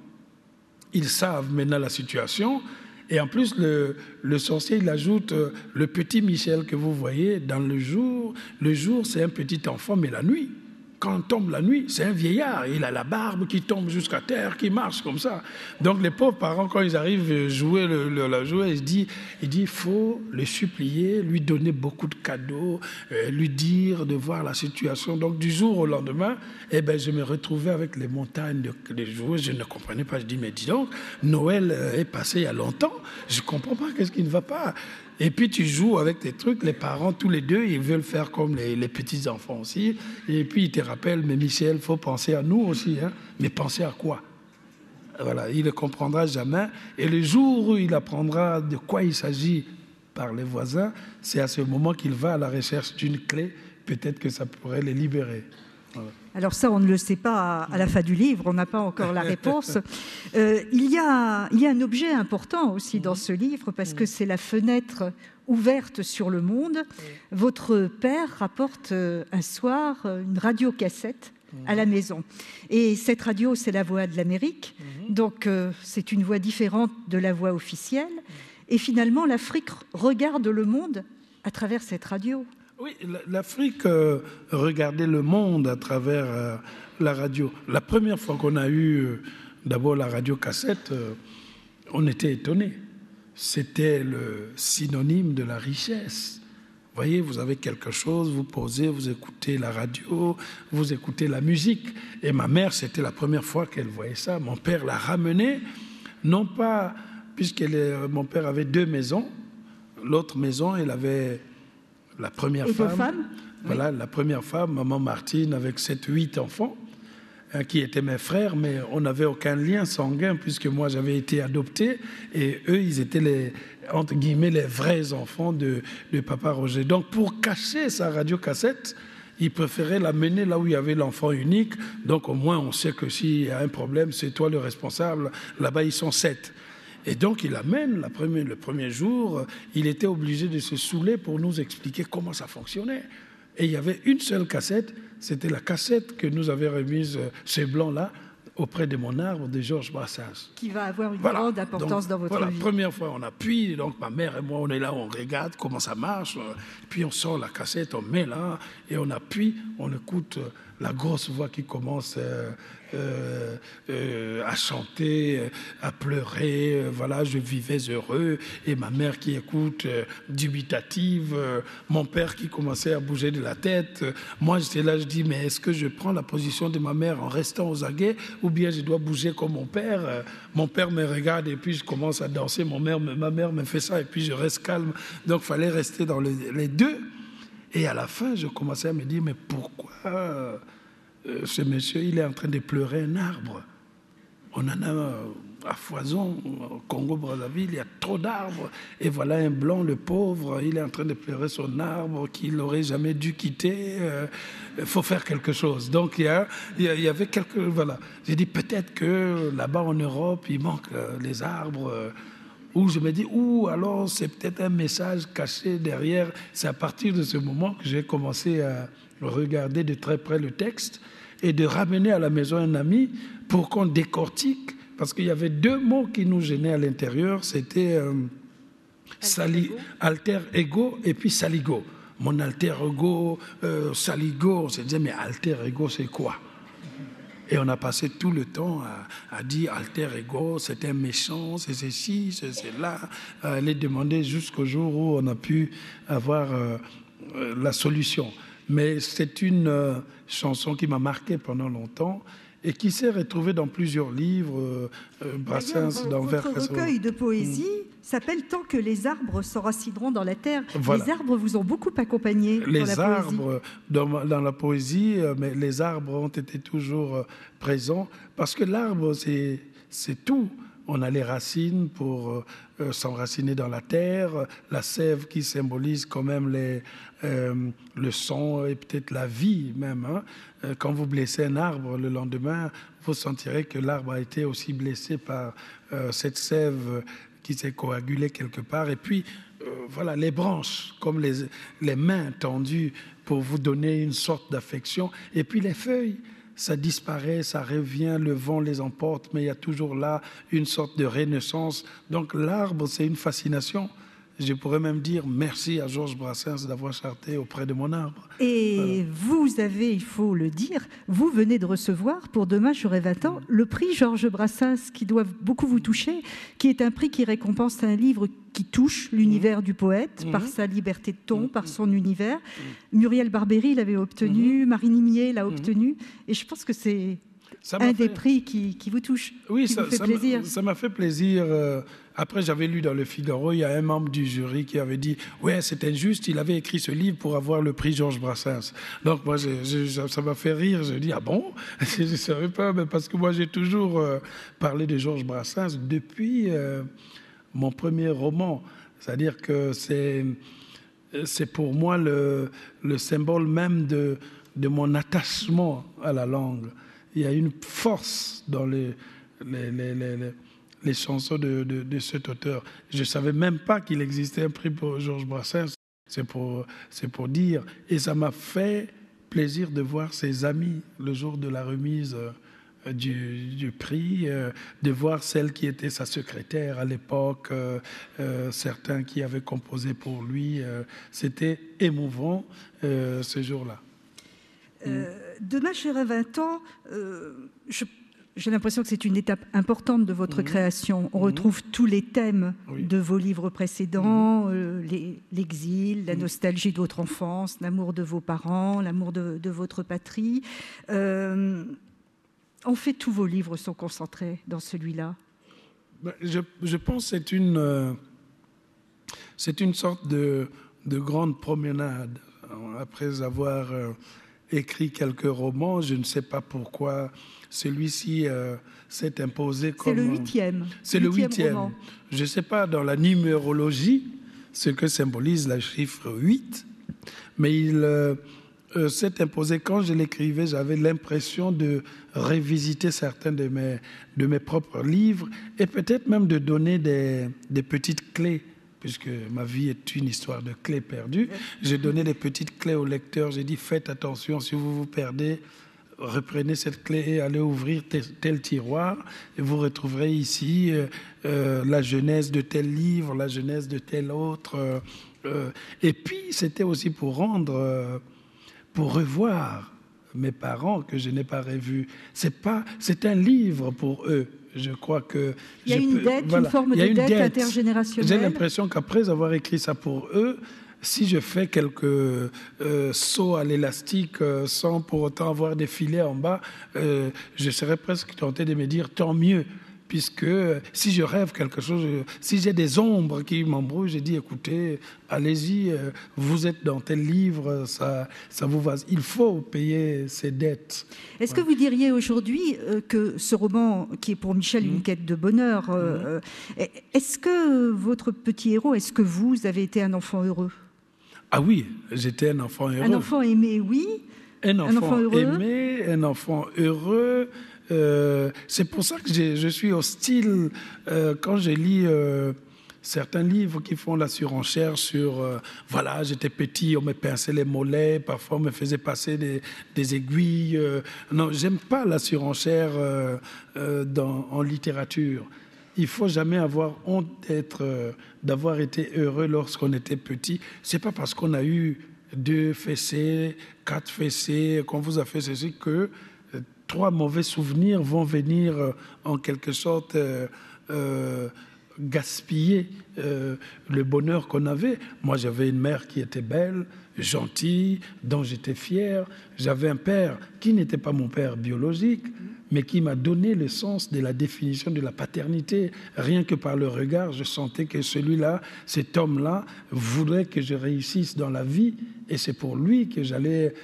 ils savent maintenant la situation, et en plus, le sorcier, il ajoute le petit Michel que vous voyez dans le jour, c'est un petit enfant, mais la nuit, quand tombe la nuit, c'est un vieillard. Il a la barbe qui tombe jusqu'à terre, qui marche comme ça. Donc les pauvres parents, quand ils arrivent à jouer la jouer, il faut le supplier, lui donner beaucoup de cadeaux, lui dire de voir la situation. Donc du jour au lendemain, je me retrouvais avec les montagnes de jouets. Je ne comprenais pas. Je dis, mais dis donc, Noël est passé il y a longtemps. Je ne comprends pas, qu'est-ce qui ne va pas? Et puis tu joues avec tes trucs, les parents, tous les deux, ils veulent faire comme les petits-enfants aussi. Et puis ils te rappellent, mais Michel, il faut penser à nous aussi. Hein. Mais penser à quoi? Voilà, il ne comprendra jamais. Et le jour où il apprendra de quoi il s'agit par les voisins, c'est à ce moment qu'il va à la recherche d'une clé. Peut-être que ça pourrait les libérer. Voilà. Alors ça, on ne le sait pas à la fin du livre, on n'a pas encore la réponse. Il y a un objet important aussi dans ce livre, parce que c'est la fenêtre ouverte sur le monde. Votre père rapporte un soir une radiocassette à la maison. Et cette radio, c'est la voix de l'Amérique, donc c'est une voix différente de la voix officielle. Et finalement, l'Afrique regarde le monde à travers cette radio. Oui, l'Afrique regardait le monde à travers la radio. La première fois qu'on a eu d'abord la radiocassette, on était étonnés. C'était le synonyme de la richesse. Vous voyez, vous avez quelque chose, vous posez, vous écoutez la radio, vous écoutez la musique. Et ma mère, c'était la première fois qu'elle voyait ça. Mon père l'a ramené, non pas, mon père avait 2 maisons. L'autre maison, elle avait... La première femme, voilà, oui. La première femme, maman Martine, avec 7-8 enfants, qui étaient mes frères, mais on n'avait aucun lien sanguin, puisque moi j'avais été adopté, et eux, ils étaient entre guillemets, les vrais enfants de papa Roger. Donc pour cacher sa radiocassette, il préférait l'amener là où il y avait l'enfant unique, donc au moins on sait que s'il y a un problème, c'est toi le responsable, là-bas ils sont 7. Et donc, il amène, le premier jour, il était obligé de se saouler pour nous expliquer comment ça fonctionnait. Et il y avait une seule cassette, c'était la cassette que nous avait remise ce blanc-là auprès de mon arbre de Georges Brassens. Qui va avoir une grande importance dans votre vie. Première fois, on appuie, donc ma mère et moi, on est là, on regarde comment ça marche, puis on sort la cassette, on met là, et on appuie, on écoute la grosse voix qui commence à chanter, à pleurer, voilà, je vivais heureux, et ma mère qui écoute, dubitative, mon père qui commençait à bouger de la tête. Moi, j'étais là, je dis, mais est-ce que je prends la position de ma mère en restant aux aguets, ou bien je dois bouger comme mon père? Mon père me regarde, et puis je commence à danser, ma mère me fait ça, et puis je reste calme. Donc, il fallait rester dans les deux. Et à la fin, je commençais à me dire, mais pourquoi ce monsieur, il est en train de pleurer un arbre? On en a à foison, au Congo-Brazzaville, il y a trop d'arbres. Et voilà un blanc, le pauvre, il est en train de pleurer son arbre qu'il n'aurait jamais dû quitter. Il faut faire quelque chose. Donc il y avait quelques... Voilà. J'ai dit peut-être que là-bas en Europe, il manque les arbres. Où je me dis, alors c'est peut-être un message caché derrière. C'est à partir de ce moment que j'ai commencé à regarder de très près le texte et de ramener à la maison un ami pour qu'on décortique, parce qu'il y avait deux mots qui nous gênaient à l'intérieur, c'était alter ego et puis saligo. Mon alter ego, saligo, on se disait, mais alter ego, c'est quoi? Et on a passé tout le temps à dire alter ego, c'est un méchant, c'est ceci, c'est là. Les demander jusqu'au jour où on a pu avoir la solution. Mais c'est une chanson qui m'a marqué pendant longtemps et qui s'est retrouvée dans plusieurs livres, Brassens, d'Anvers. Votre recueil de poésie s'appelle « Tant que les arbres s'enracineront dans la terre ». Voilà. Les arbres vous ont beaucoup accompagné dans la poésie. Les arbres, dans la poésie, mais les arbres ont été toujours présents, parce que l'arbre, c'est tout. On a les racines pour s'enraciner dans la terre, la sève qui symbolise quand même le sang et peut-être la vie même. Hein. Quand vous blessez un arbre, le lendemain, vous sentirez que l'arbre a été aussi blessé par cette sève qui s'est coagulée quelque part. Et puis, voilà, les branches, comme les mains tendues pour vous donner une sorte d'affection. Et puis les feuilles. Ça disparaît, ça revient, le vent les emporte, mais il y a toujours là une sorte de renaissance. Donc l'arbre, c'est une fascination. Je pourrais même dire merci à Georges Brassens d'avoir chanté auprès de mon arbre. Et vous avez, il faut le dire, vous venez de recevoir, pour Demain j'aurai 20 ans, le prix Georges Brassens, qui doit beaucoup vous toucher, qui est un prix qui récompense un livre qui touche l'univers du poète, par sa liberté de ton, par son univers. Muriel Barbery l'avait obtenu, Marie Nimier l'a obtenu, et je pense que c'est des prix qui vous touche, oui, qui vous fait plaisir. Ça m'a fait plaisir. Après, j'avais lu dans le Figaro, il y a un membre du jury qui avait dit « Ouais, c'est injuste, il avait écrit ce livre pour avoir le prix Georges Brassens. » Donc moi, ça m'a fait rire. Je dis « Ah bon ?» Je ne savais pas, mais parce que moi, j'ai toujours parlé de Georges Brassens depuis mon premier roman. C'est-à-dire que c'est pour moi le symbole même de mon attachement à la langue. Il y a une force dans les chansons de cet auteur. Je ne savais même pas qu'il existait un prix pour Georges Brassens. C'est pour dire. Et ça m'a fait plaisir de voir ses amis le jour de la remise du prix, de voir celle qui était sa secrétaire à l'époque, certains qui avaient composé pour lui. C'était émouvant ce jour-là. Demain j'aurai 20 ans, j'ai l'impression que c'est une étape importante de votre création. On retrouve tous les thèmes de vos livres précédents, l'exil, la nostalgie de votre enfance, l'amour de vos parents, l'amour de votre patrie. En fait, tous vos livres sont concentrés dans celui-là. Je pense que c'est une sorte de grande promenade. Après avoir écrit quelques romans, je ne sais pas pourquoi celui-ci s'est imposé comme... C'est le 8e. C'est le 8e. Je ne sais pas dans la numérologie ce que symbolise le chiffre 8, mais il s'est imposé. Quand je l'écrivais, j'avais l'impression de revisiter certains de mes propres livres et peut-être même de donner des petites clés puisque ma vie est une histoire de clés perdues. J'ai donné des petites clés au lecteur. J'ai dit, faites attention, si vous vous perdez, reprenez cette clé et allez ouvrir tel tiroir. Et vous retrouverez ici la genèse de tel livre, la genèse de tel autre. Et puis, c'était aussi pour revoir mes parents que je n'ai pas revus. C'est un livre pour eux. Je crois que... Il y a une dette, une forme de dette intergénérationnelle. J'ai l'impression qu'après avoir écrit ça pour eux, si je fais quelques sauts à l'élastique sans pour autant avoir des filets en bas, je serais presque tenté de me dire tant mieux. Puisque si je rêve quelque chose, si j'ai des ombres qui m'embrouillent, j'ai dit écoutez, allez-y, vous êtes dans tel livre, ça vous va. Il faut payer ses dettes. Est-ce que vous diriez aujourd'hui que ce roman, qui est pour Michel une quête de bonheur, est-ce que votre petit héros, est-ce que vous avez été un enfant heureux? Ah oui, j'étais un enfant heureux. Un enfant aimé, oui. Un enfant aimé, un enfant heureux. C'est pour ça que je suis hostile quand je lis certains livres qui font la surenchère sur voilà, j'étais petit, on me pinçait les mollets, parfois on me faisait passer des aiguilles. Non, j'aime pas la surenchère en littérature. Il faut jamais avoir honte d'avoir été heureux lorsqu'on était petit. C'est pas parce qu'on a eu 2 fessées, 4 fessées, qu'on vous a fait ceci que 3 mauvais souvenirs vont venir en quelque sorte gaspiller le bonheur qu'on avait. Moi, j'avais une mère qui était belle, gentille, dont j'étais fier. J'avais un père qui n'était pas mon père biologique, mais qui m'a donné le sens de la définition de la paternité. Rien que par le regard, je sentais que celui-là, cet homme-là, voudrait que je réussisse dans la vie. Et c'est pour lui que j'allais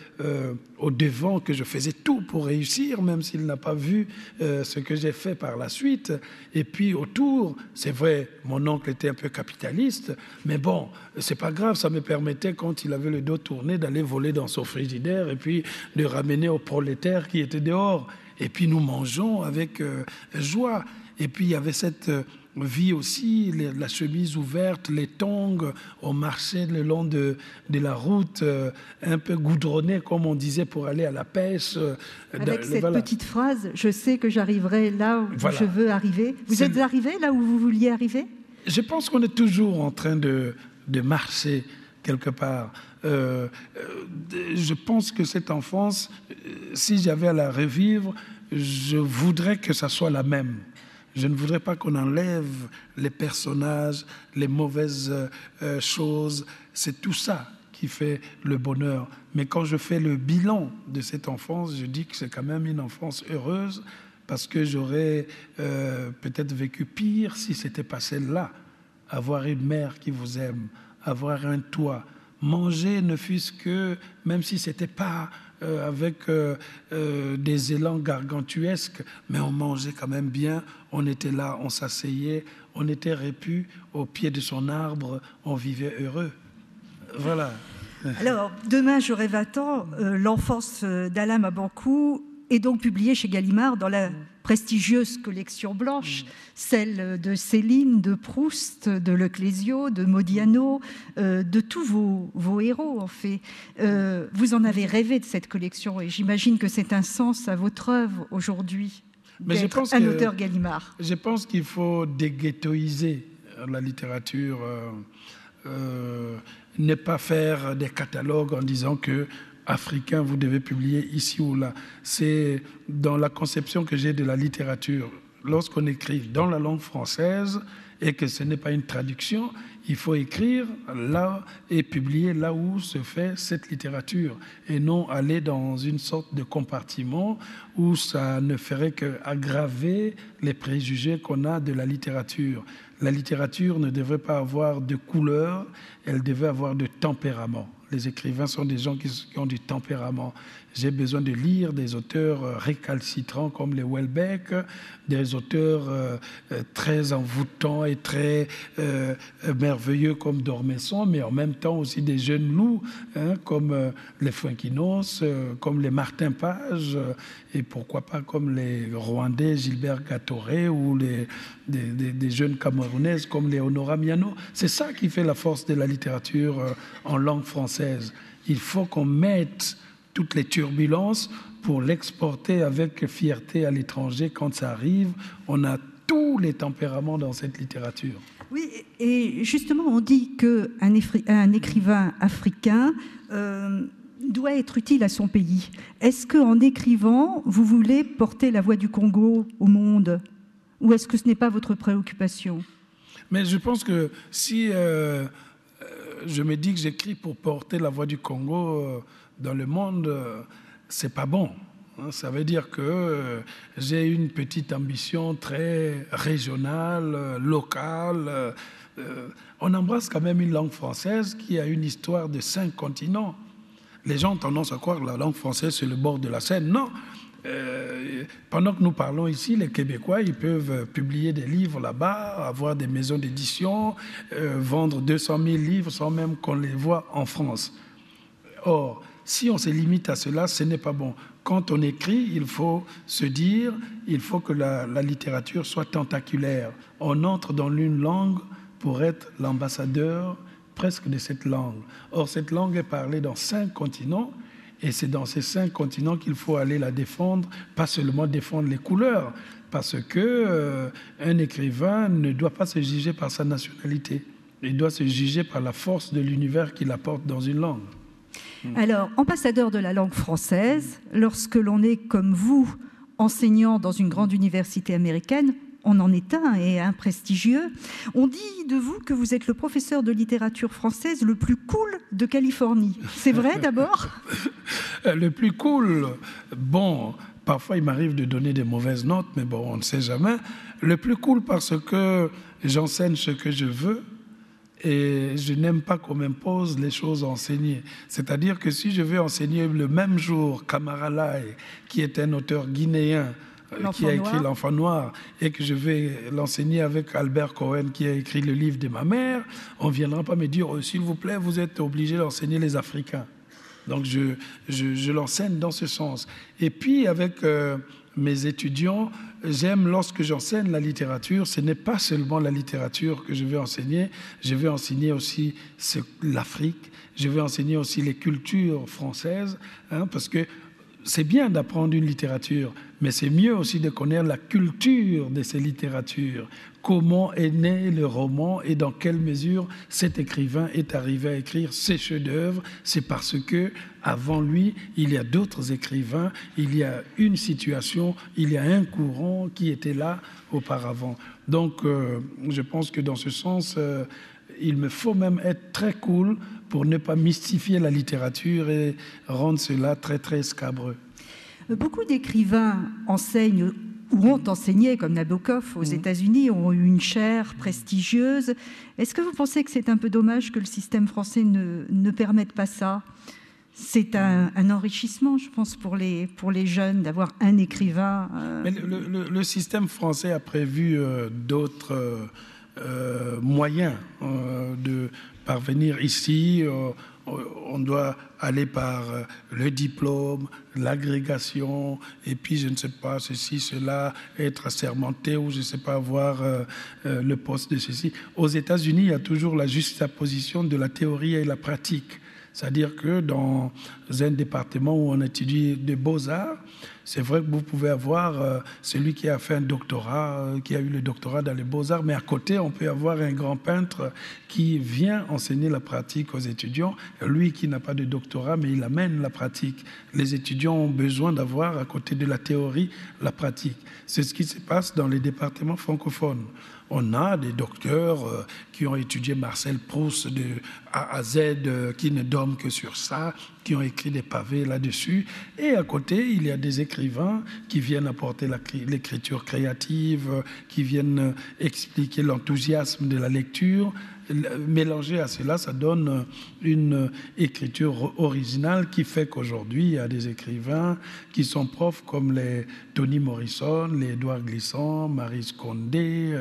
au-devant, que je faisais tout pour réussir, même s'il n'a pas vu ce que j'ai fait par la suite. Et puis autour, c'est vrai, mon oncle était un peu capitaliste, mais bon, c'est pas grave, ça me permettait, quand il avait le dos tourné, d'aller voler dans son frigidaire et puis de ramener aux prolétaires qui étaient dehors. Et puis nous mangeons avec joie. Et puis il y avait cette vie aussi, la chemise ouverte, les tongs, on marchait le long de la route, un peu goudronnée, comme on disait, pour aller à la pêche. Avec cette petite phrase, je sais que j'arriverai là où je veux arriver. Vous êtes arrivé là où vous vouliez arriver? Je pense qu'on est toujours en train de marcher quelque part. Je pense que cette enfance, si j'avais à la revivre, je voudrais que ça soit la même. Je ne voudrais pas qu'on enlève les personnages, les mauvaises choses. C'est tout ça qui fait le bonheur. Mais quand je fais le bilan de cette enfance, je dis que c'est quand même une enfance heureuse, parce que j'aurais peut-être vécu pire si ce n'était pas celle-là. Avoir une mère qui vous aime, avoir un toit, manger ne fût-ce que, même si ce n'était pas avec des élans gargantuesques, mais on mangeait quand même bien, on était là, on s'asseyait, on était répus au pied de son arbre, on vivait heureux. Voilà. Alors, Demain je rêve à temps, l'enfance d'Alain Mabanckou est donc publiée chez Gallimard dans la prestigieuse collection blanche, celle de Céline, de Proust, de Leclésio, de Modiano, de tous vos héros, en fait. Vous en avez rêvé de cette collection, et j'imagine que c'est un sens à votre œuvre aujourd'hui, d'être un auteur Gallimard. Je pense qu'il faut déghettoiser la littérature, ne pas faire des catalogues en disant que africain, vous devez publier ici ou là. C'est dans la conception que j'ai de la littérature. Lorsqu'on écrit dans la langue française et que ce n'est pas une traduction, il faut écrire là et publier là où se fait cette littérature, et non aller dans une sorte de compartiment où ça ne ferait qu'aggraver les préjugés qu'on a de la littérature. La littérature ne devrait pas avoir de couleur, elle devait avoir de tempérament. Les écrivains sont des gens qui ont du tempérament. J'ai besoin de lire des auteurs récalcitrants comme les Houellebecq, des auteurs très envoûtants et très merveilleux comme D'Ormesson, mais en même temps aussi des jeunes loups comme les Fuenquinos, comme les Martin Page, et pourquoi pas comme les Rwandais Gilbert Gatoré ou des jeunes Camerounaises comme Léonora Miano. C'est ça qui fait la force de la littérature en langue française. Il faut qu'on mette toutes les turbulences pour l'exporter avec fierté à l'étranger. Quand ça arrive, on a tous les tempéraments dans cette littérature. Oui, et justement, on dit qu'un écrivain africain doit être utile à son pays. Est-ce qu'en écrivant, vous voulez porter la voix du Congo au monde? Ou est-ce que ce n'est pas votre préoccupation? Mais je pense que si je me dis que j'écris pour porter la voix du Congo dans le monde, c'est pas bon. Ça veut dire que j'ai une petite ambition très régionale, locale. On embrasse quand même une langue française qui a une histoire de 5 continents. Les gens ont tendance à croire que la langue française, c'est le bord de la Seine. Non. Pendant que nous parlons ici, les Québécois, ils peuvent publier des livres là-bas, avoir des maisons d'édition, vendre 200 000 livres sans même qu'on les voit en France. Or, si on se limite à cela, ce n'est pas bon. Quand on écrit, il faut se dire, il faut que la littérature soit tentaculaire. On entre dans une langue pour être l'ambassadeur presque de cette langue. Or, cette langue est parlée dans 5 continents, et c'est dans ces 5 continents qu'il faut aller la défendre, pas seulement défendre les couleurs, parce que un écrivain ne doit pas se juger par sa nationalité. Il doit se juger par la force de l'univers qu'il apporte dans une langue. Alors, ambassadeur de la langue française, lorsque l'on est comme vous, enseignant dans une grande université américaine, on en est un, et un prestigieux. On dit de vous que vous êtes le professeur de littérature française le plus cool de Californie. C'est vrai d'abord? Le plus cool, bon, parfois il m'arrive de donner des mauvaises notes, mais bon, on ne sait jamais. Le plus cool parce que j'enseigne ce que je veux, et je n'aime pas qu'on m'impose les choses à enseigner. C'est-à-dire que si je vais enseigner le même jour Camara Lai, qui est un auteur guinéen, qui a écrit L'Enfant Noir, et que je vais l'enseigner avec Albert Cohen, qui a écrit le livre de ma mère, on ne viendra pas me dire « S'il vous plaît, vous êtes obligé d'enseigner les Africains ». Donc je l'enseigne dans ce sens. Et puis avec mes étudiants, j'aime lorsque j'enseigne la littérature, ce n'est pas seulement la littérature que je vais enseigner aussi l'Afrique, je vais enseigner aussi les cultures françaises, parce que c'est bien d'apprendre une littérature, mais c'est mieux aussi de connaître la culture de ces littératures. Comment est né le roman et dans quelle mesure cet écrivain est arrivé à écrire ces chefs-d'œuvre. C'est parce que avant lui, il y a d'autres écrivains, il y a une situation, il y a un courant qui était là auparavant. Donc, je pense que dans ce sens, il me faut même être très cool pour ne pas mystifier la littérature et rendre cela très, très scabreux. Beaucoup d'écrivains enseignent ou ont enseigné, comme Nabokov aux États-Unis, ont eu une chaire prestigieuse. Est-ce que vous pensez que c'est un peu dommage que le système français ne permette pas ça? C'est un enrichissement, je pense, pour les jeunes, d'avoir un écrivain. Mais le système français a prévu d'autres moyens de parvenir ici. On doit aller par le diplôme, l'agrégation, et puis je ne sais pas, ceci, cela, être assermenté ou je ne sais pas, avoir le poste de ceci. Aux États-Unis, il y a toujours la juxtaposition de la théorie et la pratique. C'est-à-dire que dans un département où on étudie des beaux-arts, c'est vrai que vous pouvez avoir celui qui a fait un doctorat, qui a eu le doctorat dans les beaux-arts, mais à côté, on peut avoir un grand peintre qui vient enseigner la pratique aux étudiants, lui qui n'a pas de doctorat, mais il amène la pratique. Les étudiants ont besoin d'avoir, à côté de la théorie, la pratique. C'est ce qui se passe dans les départements francophones. On a des docteurs qui ont étudié Marcel Proust de A à Z, qui ne dorment que sur ça, qui ont écrit des pavés là-dessus. Et à côté, il y a des écrivains qui viennent apporter l'écriture créative, qui viennent expliquer l'enthousiasme de la lecture. Mélangé à cela, ça donne une écriture originale qui fait qu'aujourd'hui, il y a des écrivains qui sont profs comme les Toni Morrison, les Édouard Glissant, Maryse Condé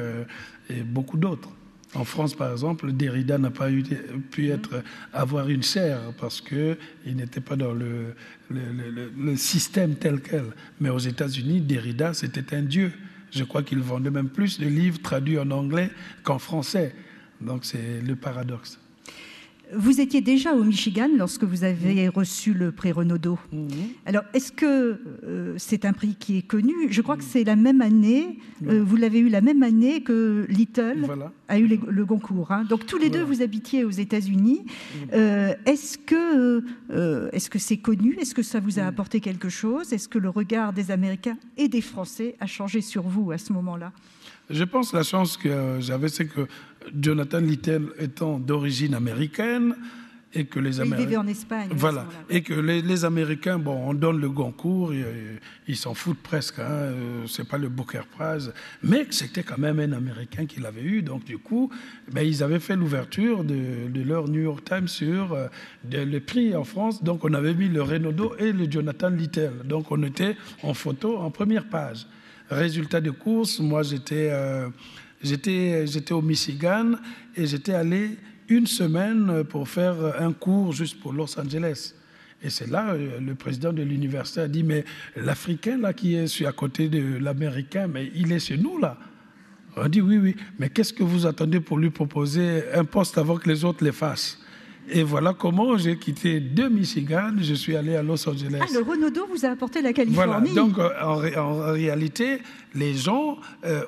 et beaucoup d'autres. En France, par exemple, Derrida n'a pas pu avoir une serre parce qu'il n'était pas dans le système tel quel. Mais aux États-Unis, Derrida, c'était un dieu. Je crois qu'il vendait même plus de livres traduits en anglais qu'en français. Donc c'est le paradoxe. Vous étiez déjà au Michigan lorsque vous avez reçu le prix Renaudot. Alors, est-ce que c'est un prix qui est connu? Je crois que c'est la même année, vous l'avez eu la même année que Little a eu le Goncourt. Hein. Donc tous les deux, vous habitiez aux États-Unis. Est-ce que c'est connu? Est-ce que ça vous a apporté quelque chose? Est-ce que le regard des Américains et des Français a changé sur vous à ce moment-là? Je pense que la chance que j'avais, c'est que Jonathan Littell étant d'origine américaine et que les Américains... Il vivait en Espagne. Voilà. Et que les Américains, bon, on donne le Goncourt, ils s'en foutent presque, hein, c'est pas le Booker Prize, mais c'était quand même un Américain qui l'avait eu, donc du coup, ben, ils avaient fait l'ouverture de leur New York Times sur le prix en France, donc on avait mis le Renaudot et le Jonathan Littell, donc on était en photo en première page. Résultat de course, moi j'étais au Michigan et j'étais allé une semaine pour faire un cours juste pour Los Angeles. Et c'est là, le président de l'université a dit, mais l'Africain là qui est à côté de l'Américain, mais il est chez nous là. On a dit oui, mais qu'est-ce que vous attendez pour lui proposer un poste avant que les autres les fassent? Et voilà comment j'ai quitté de Michigan, je suis allé à Los Angeles. Ah, le Renaudot vous a apporté la Californie. Voilà, donc en réalité, les gens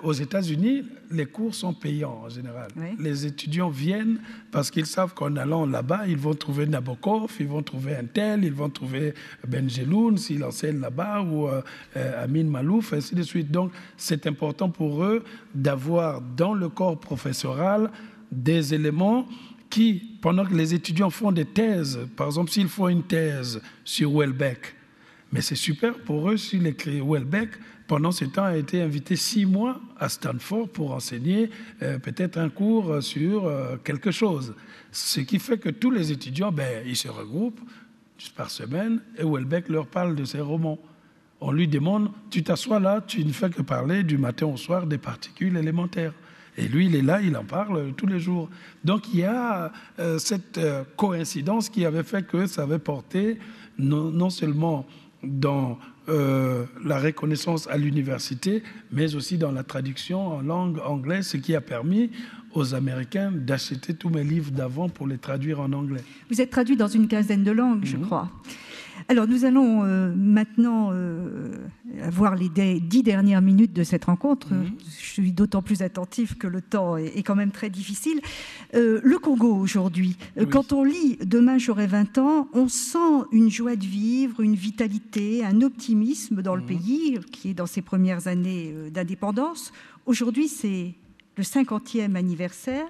aux États-Unis, les cours sont payants en général. Oui. Les étudiants viennent parce qu'ils savent qu'en allant là-bas, ils vont trouver Nabokov, ils vont trouver un tel, ils vont trouver Benjeloun s'il enseigne là-bas, ou Amin Malouf, ainsi de suite. Donc c'est important pour eux d'avoir dans le corps professoral des éléments qui, pendant que les étudiants font des thèses, par exemple, s'ils font une thèse sur Houellebecq, mais c'est super pour eux s'il écrit Houellebecq, pendant ce temps a été invité 6 mois à Stanford pour enseigner peut-être un cours sur quelque chose. Ce qui fait que tous les étudiants, ben, ils se regroupent par semaine et Houellebecq leur parle de ses romans. On lui demande, tu t'assois là, tu ne fais que parler du matin au soir des particules élémentaires. Et lui, il est là, il en parle tous les jours. Donc il y a cette coïncidence qui avait fait que ça avait porté non seulement dans la reconnaissance à l'université, mais aussi dans la traduction en langue anglaise, ce qui a permis aux Américains d'acheter tous mes livres d'avant pour les traduire en anglais. Vous êtes traduit dans une quinzaine de langues, je crois. Alors, nous allons maintenant voir les 10 dernières minutes de cette rencontre. Je suis d'autant plus attentif que le temps est quand même très difficile. Le Congo, aujourd'hui, quand on lit « Demain, j'aurai 20 ans », on sent une joie de vivre, une vitalité, un optimisme dans le pays, qui est dans ses premières années d'indépendance. Aujourd'hui, c'est le 50e anniversaire.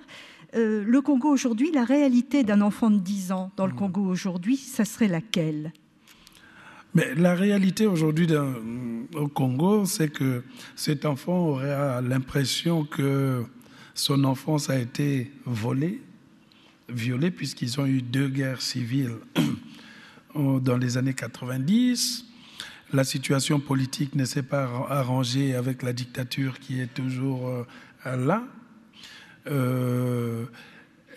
Le Congo, aujourd'hui, la réalité d'un enfant de 10 ans dans le Congo, aujourd'hui, ça serait laquelle ? Mais la réalité aujourd'hui au Congo, c'est que cet enfant aurait l'impression que son enfance a été volée, violée, puisqu'ils ont eu 2 guerres civiles dans les années 90. La situation politique ne s'est pas arrangée avec la dictature qui est toujours là.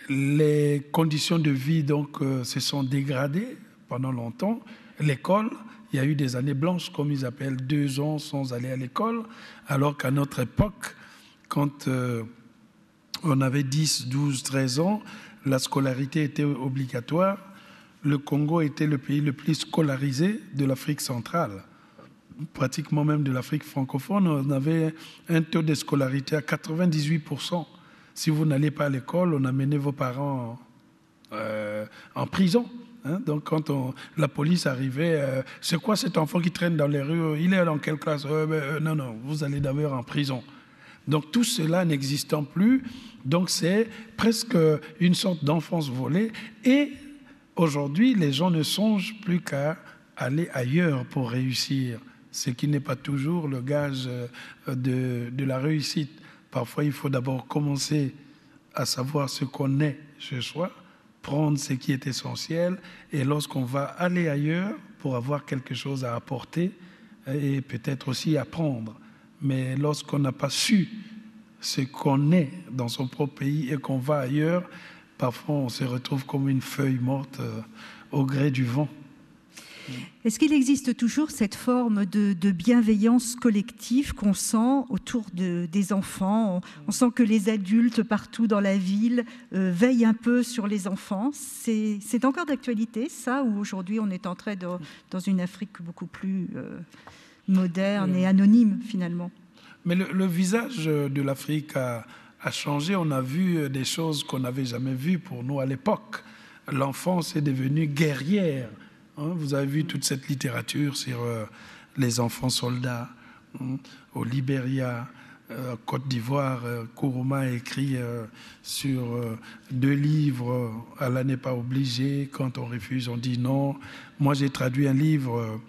Les conditions de vie donc se sont dégradées pendant longtemps. L'école, il y a eu des années blanches, comme ils appellent, 2 ans sans aller à l'école, alors qu'à notre époque, quand on avait 10, 12, 13 ans, la scolarité était obligatoire. Le Congo était le pays le plus scolarisé de l'Afrique centrale, pratiquement même de l'Afrique francophone. On avait un taux de scolarité à 98%. Si vous n'allez pas à l'école, on amenait vos parents en prison. Hein, donc quand la police arrivait, c'est quoi cet enfant qui traîne dans les rues? Il est dans quelle classe? Non, vous allez d'abord en prison. Donc tout cela n'existant plus, donc c'est presque une sorte d'enfance volée. Et aujourd'hui, les gens ne songent plus qu'à aller ailleurs pour réussir, ce qui n'est pas toujours le gage de la réussite. Parfois, il faut d'abord commencer à savoir ce qu'on est chez soi, prendre ce qui est essentiel, et lorsqu'on va aller ailleurs pour avoir quelque chose à apporter et peut-être aussi apprendre. Mais lorsqu'on n'a pas su ce qu'on est dans son propre pays et qu'on va ailleurs, parfois on se retrouve comme une feuille morte au gré du vent. Est-ce qu'il existe toujours cette forme de bienveillance collective qu'on sent autour des enfants? On sent que les adultes partout dans la ville veillent un peu sur les enfants. C'est encore d'actualité, ça, ou aujourd'hui on est entré dans une Afrique beaucoup plus moderne et anonyme, finalement? Mais le visage de l'Afrique a changé. On a vu des choses qu'on n'avait jamais vues pour nous à l'époque. L'enfance est devenue guerrière. Vous avez vu toute cette littérature sur les enfants soldats au Libéria, Côte d'Ivoire. Kourouma a écrit sur 2 livres. Allah n'est pas obligé. Quand on refuse, on dit non. Moi, j'ai traduit un livre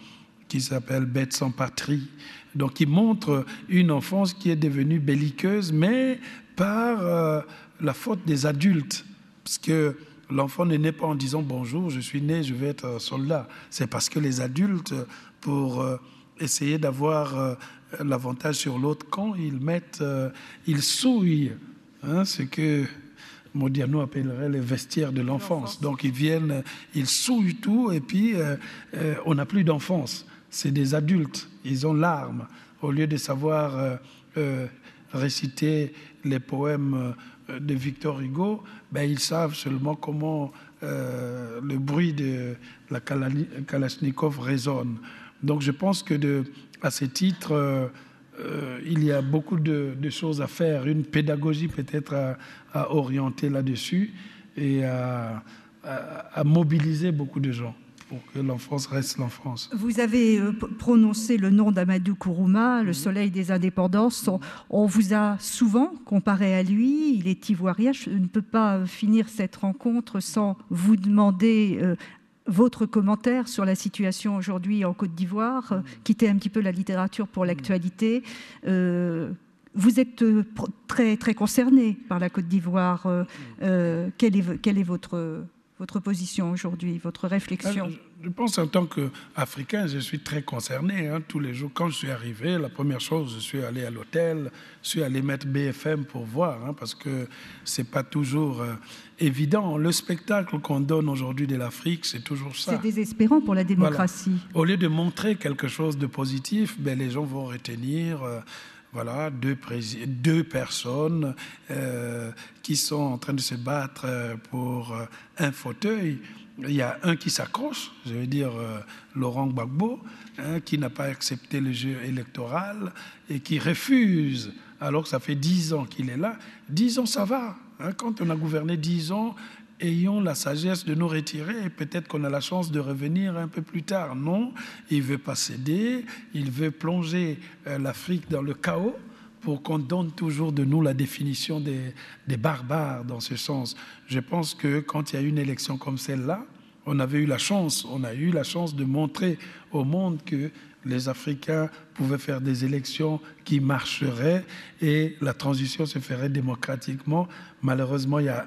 qui s'appelle Bête sans patrie. Donc, il montre une enfance qui est devenue belliqueuse, mais par la faute des adultes. Parce que l'enfant ne naît pas en disant « bonjour, je suis né, je vais être soldat ». C'est parce que les adultes, pour essayer d'avoir l'avantage sur l'autre, quand ils souillent ce que Modiano appellerait les vestiaires de l'enfance. Donc ils viennent, ils souillent tout et puis on n'a plus d'enfance. C'est des adultes, ils ont l'arme. Au lieu de savoir réciter les poèmes de Victor Hugo, ils savent seulement comment le bruit de la Kalachnikov résonne. Donc je pense que à ce titre, il y a beaucoup de choses à faire, une pédagogie peut-être à orienter là-dessus et à mobiliser beaucoup de gens pour que l'enfance reste l'enfance. Vous avez prononcé le nom d'Amadou Kourouma, le soleil des indépendances. On vous a souvent comparé à lui, il est ivoirien. Je ne peux pas finir cette rencontre sans vous demander votre commentaire sur la situation aujourd'hui en Côte d'Ivoire, quitter un petit peu la littérature pour l'actualité. Vous êtes très, très concerné par la Côte d'Ivoire. Quelle est votre position aujourd'hui, votre réflexion? Je pense en tant qu'Africain, je suis très concerné. Tous les jours, quand je suis arrivé, la première chose, je suis allé à l'hôtel, je suis allé mettre BFM pour voir, parce que ce n'est pas toujours évident. Le spectacle qu'on donne aujourd'hui de l'Afrique, c'est toujours ça. C'est désespérant pour la démocratie. Voilà. Au lieu de montrer quelque chose de positif, les gens vont retenir... Voilà, deux personnes qui sont en train de se battre pour un fauteuil. Il y a un qui s'accroche, je veux dire Laurent Gbagbo, qui n'a pas accepté le jeu électoral et qui refuse, alors que ça fait 10 ans qu'il est là. 10 ans, ça va. Quand on a gouverné 10 ans, ayons la sagesse de nous retirer et peut-être qu'on a la chance de revenir un peu plus tard. Non, il ne veut pas céder, il veut plonger l'Afrique dans le chaos pour qu'on donne toujours de nous la définition des barbares dans ce sens. Je pense que quand il y a une élection comme celle-là, on a eu la chance de montrer au monde que les Africains pouvaient faire des élections qui marcheraient et la transition se ferait démocratiquement. Malheureusement, il y a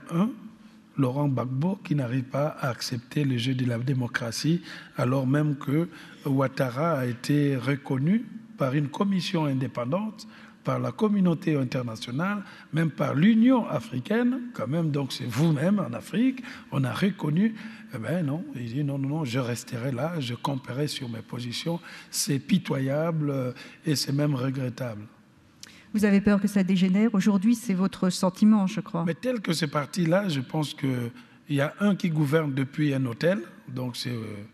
Laurent Gbagbo qui n'arrive pas à accepter le jeu de la démocratie, alors même que Ouattara a été reconnu par une commission indépendante, par la communauté internationale, même par l'Union africaine, quand même, donc c'est vous-même en Afrique, on a reconnu, non, il dit non, je resterai là, je camperai sur mes positions, c'est pitoyable et c'est même regrettable. Vous avez peur que ça dégénère? Aujourd'hui, c'est votre sentiment, je crois. Mais tel que c'est parti là, je pense qu'il y a un qui gouverne depuis un hôtel, donc c'est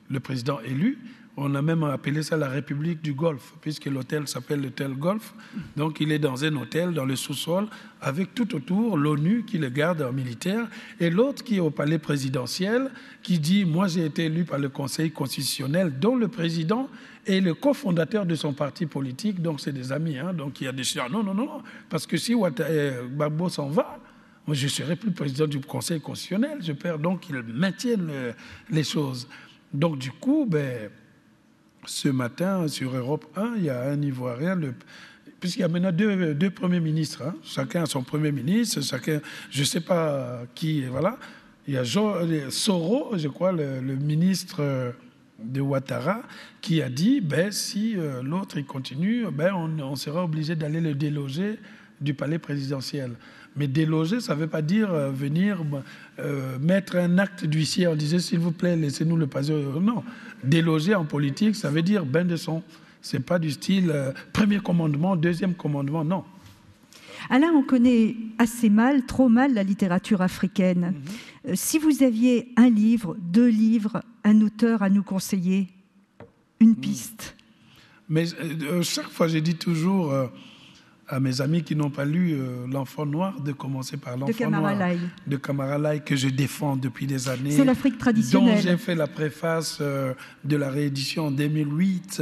le président élu. On a même appelé ça la République du Golfe, puisque l'hôtel s'appelle l'hôtel Golfe. Donc il est dans un hôtel, dans le sous-sol, avec tout autour l'ONU qui le garde en militaire, et l'autre qui est au palais présidentiel, qui dit « Moi j'ai été élu par le Conseil constitutionnel, dont le président est le cofondateur de son parti politique, donc c'est des amis. Donc il y a des gens, non, parce que si Gbagbo s'en va, moi, je ne serai plus président du Conseil constitutionnel. Je perds, donc ils maintiennent les choses. Donc du coup, ce matin, sur Europe 1, il y a un Ivoirien, puisqu'il y a maintenant deux premiers ministres, hein. Chacun a son premier ministre, chacun, je ne sais pas qui, voilà. Il y a Soro, je crois, le ministre de Ouattara, qui a dit, si l'autre il continue, on sera obligé d'aller le déloger du palais présidentiel. Mais déloger, ça ne veut pas dire venir mettre un acte d'huissier en disant, s'il vous plaît, laissez-nous le passer. Non, déloger en politique, ça veut dire bain de sang. Ce n'est pas du style premier commandement, deuxième commandement, non. Alain, on connaît assez mal, trop mal, la littérature africaine. Si vous aviez un livre, 2 livres, un auteur à nous conseiller, une piste. Mais chaque fois, je dis toujours à mes amis qui n'ont pas lu L'Enfant Noir, de commencer par L'Enfant Noir de Camara Laye, que je défends depuis des années. C'est l'Afrique traditionnelle. Dont j'ai fait la préface de la réédition en 2008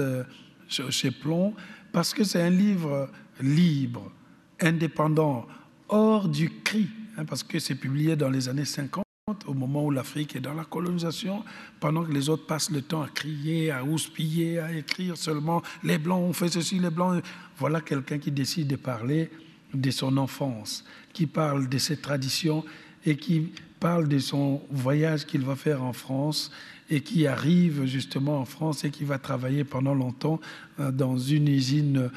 chez Plomb, parce que c'est un livre libre, indépendant, hors du cri, hein, parce que c'est publié dans les années 50, au moment où l'Afrique est dans la colonisation, pendant que les autres passent le temps à crier, à houspiller, à écrire seulement « les Blancs ont fait ceci, les Blancs… » Voilà quelqu'un qui décide de parler de son enfance, qui parle de ses traditions et qui parle de son voyage qu'il va faire en France et qui arrive justement en France et qui va travailler pendant longtemps dans une usine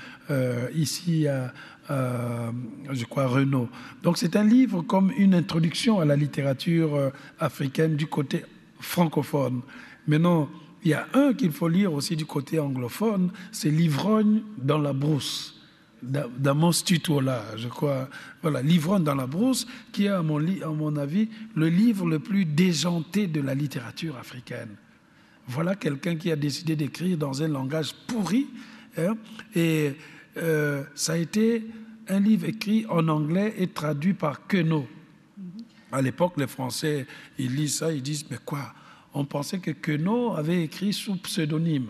ici à je crois, Renault. Donc c'est un livre comme une introduction à la littérature africaine du côté francophone. Maintenant, il y a un qu'il faut lire aussi du côté anglophone, c'est L'ivrogne dans la brousse, d'Amos Tutuola, je crois. Voilà, L'ivrogne dans la brousse, qui est, à mon avis, le livre le plus déjanté de la littérature africaine. Voilà quelqu'un qui a décidé d'écrire dans un langage pourri, hein, et ça a été un livre écrit en anglais et traduit par Queneau. À l'époque, les Français, ils lisent ça, ils disent « Mais quoi ?» On pensait que Queneau avait écrit sous pseudonyme.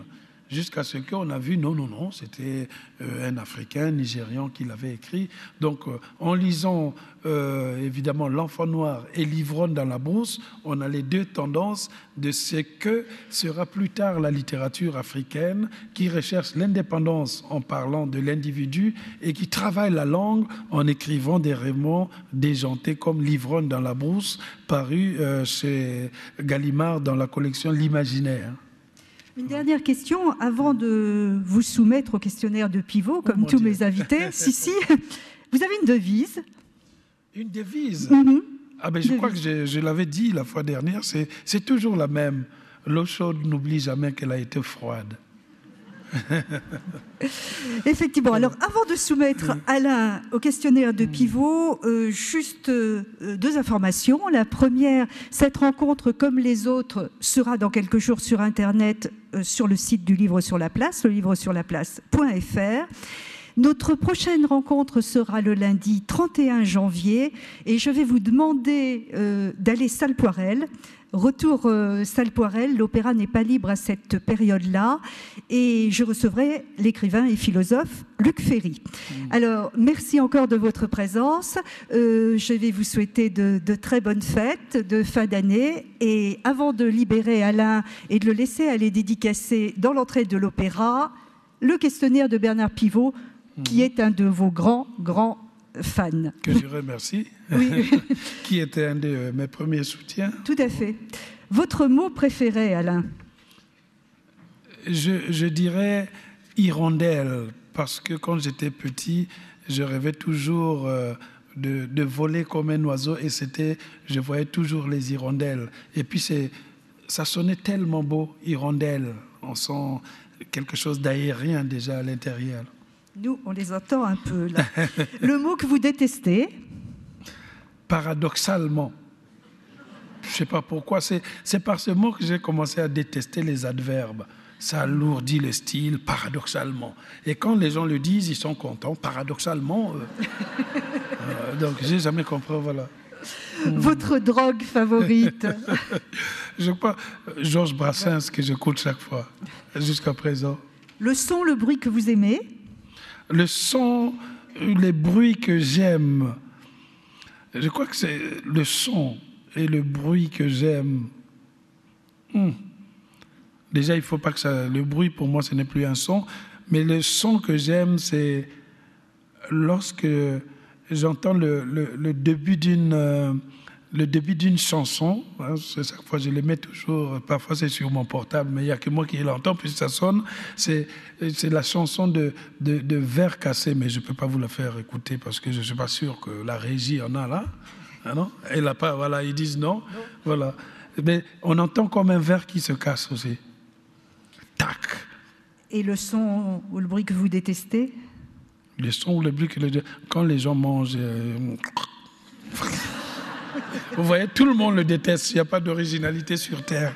Jusqu'à ce qu'on a vu, non, c'était un Africain, Nigérian qui l'avait écrit. Donc, en lisant évidemment L'Enfant Noir et L'Ivrogne dans la brousse, on a les deux tendances de ce que sera plus tard la littérature africaine, qui recherche l'indépendance en parlant de l'individu et qui travaille la langue en écrivant des romans déjantés comme L'Ivrogne dans la brousse, paru chez Gallimard dans la collection L'Imaginaire. Une dernière question avant de vous soumettre au questionnaire de pivot, comme tous mes invités. Si, vous avez une devise. Une devise? Je devise. Crois que je l'avais dit la fois dernière, c'est toujours la même. L'eau chaude n'oublie jamais qu'elle a été froide. Effectivement. Alors, avant de soumettre Alain au questionnaire de pivot, juste 2 informations. La première, cette rencontre, comme les autres, sera dans quelques jours sur Internet, sur le site du Livre sur la Place, le livresurlaplace.fr. Notre prochaine rencontre sera le lundi 31 janvier et je vais vous demander d'aller salle Poirel. Retour salle Poirel, l'opéra n'est pas libre à cette période-là et je recevrai l'écrivain et philosophe Luc Ferry. Alors, merci encore de votre présence. Je vais vous souhaiter de très bonnes fêtes de fin d'année et avant de libérer Alain et de le laisser aller dédicacer dans l'entrée de l'opéra, le questionnaire de Bernard Pivot, qui est un de vos grands fans. Que je remercie. Oui. Qui était un de mes premiers soutiens. Tout à fait. Votre mot préféré, Alain? Je dirais hirondelle, parce que quand j'étais petit, je rêvais toujours de voler comme un oiseau et je voyais toujours les hirondelles. Et puis ça sonnait tellement beau, hirondelle. On sent quelque chose d'aérien déjà à l'intérieur. Nous, on les entend un peu, là. Le mot que vous détestez? Paradoxalement. Je ne sais pas pourquoi. C'est par ce mot que j'ai commencé à détester les adverbes. Ça alourdit le style, paradoxalement. Et quand les gens le disent, ils sont contents. Paradoxalement. Donc, je n'ai jamais compris, voilà. Votre drogue favorite? Je crois Georges Brassens, que j'écoute chaque fois, jusqu'à présent. Le son, le bruit que vous aimez? Le son, les bruits que j'aime, Je crois que c'est le son et le bruit que j'aime. Déjà, il ne faut pas que ça... Le bruit, pour moi, ce n'est plus un son. Mais le son que j'aime, c'est lorsque j'entends le début d'une chanson. Hein, chaque fois, je les mets toujours. Parfois, c'est sur mon portable, mais il n'y a que moi qui l'entends, puis ça sonne. C'est la chanson de Verre cassé, mais je ne peux pas vous la faire écouter parce que je ne suis pas sûr que la régie en a là. Ah non, elle n'a pas, voilà, ils disent non. Voilà. Mais on entend comme un verre qui se casse aussi. Tac. Et le son ou le bruit que vous détestez? Le son ou le bruit quand les gens mangent. Vous voyez, tout le monde le déteste. Il n'y a pas d'originalité sur Terre.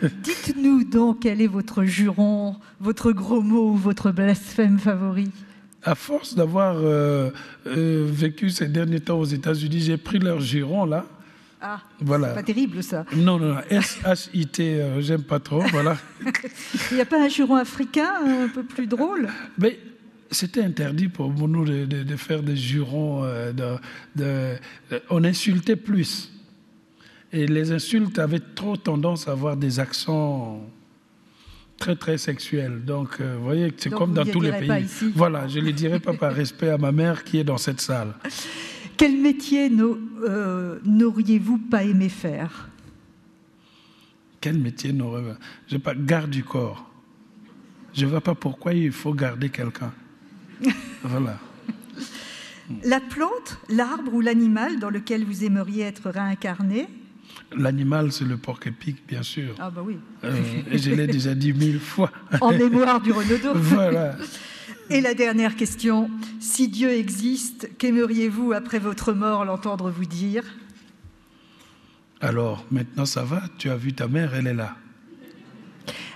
Dites-nous donc quel est votre juron, votre gros mot ou votre blasphème favori? À force d'avoir vécu ces derniers temps aux États-Unis, j'ai pris leur juron là. Ah, voilà. C'est pas terrible ça. Non, S-H-I-T, j'aime pas trop, voilà. Il n'y a pas un juron africain un peu plus drôle? Mais c'était interdit pour nous de faire des jurons. On insultait plus. Et les insultes avaient trop tendance à avoir des accents très, très sexuels. Donc, vous voyez, c'est comme dans tous les pays. Pas ici. Voilà, je ne le dirai pas par respect à ma mère qui est dans cette salle. Quel métier n'auriez-vous pas aimé faire? Quel métier n'aurais-vous? Je pas garde du corps. Je ne vois pas pourquoi il faut garder quelqu'un. Voilà. La plante, l'arbre ou l'animal dans lequel vous aimeriez être réincarné? L'animal, c'est le porc-épic, bien sûr. Ah bah oui. Et je l'ai déjà dit 1000 fois. En mémoire du Renaudot. Voilà. Et la dernière question, si Dieu existe, qu'aimeriez-vous après votre mort l'entendre vous dire? Alors, maintenant ça va, tu as vu ta mère, elle est là.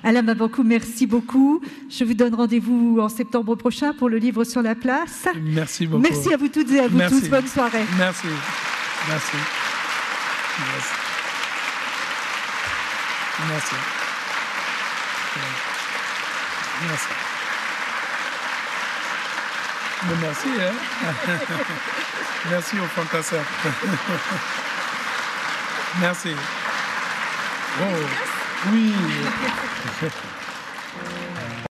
Alain Mabanckou, merci beaucoup. Je vous donne rendez-vous en septembre prochain pour le livre Sur la place. Merci beaucoup. Merci à vous toutes et à vous tous. Bonne soirée. Merci. Merci. Merci. Merci. Merci. Mais merci, hein. Merci aux fantassins. Merci. Oh, oui.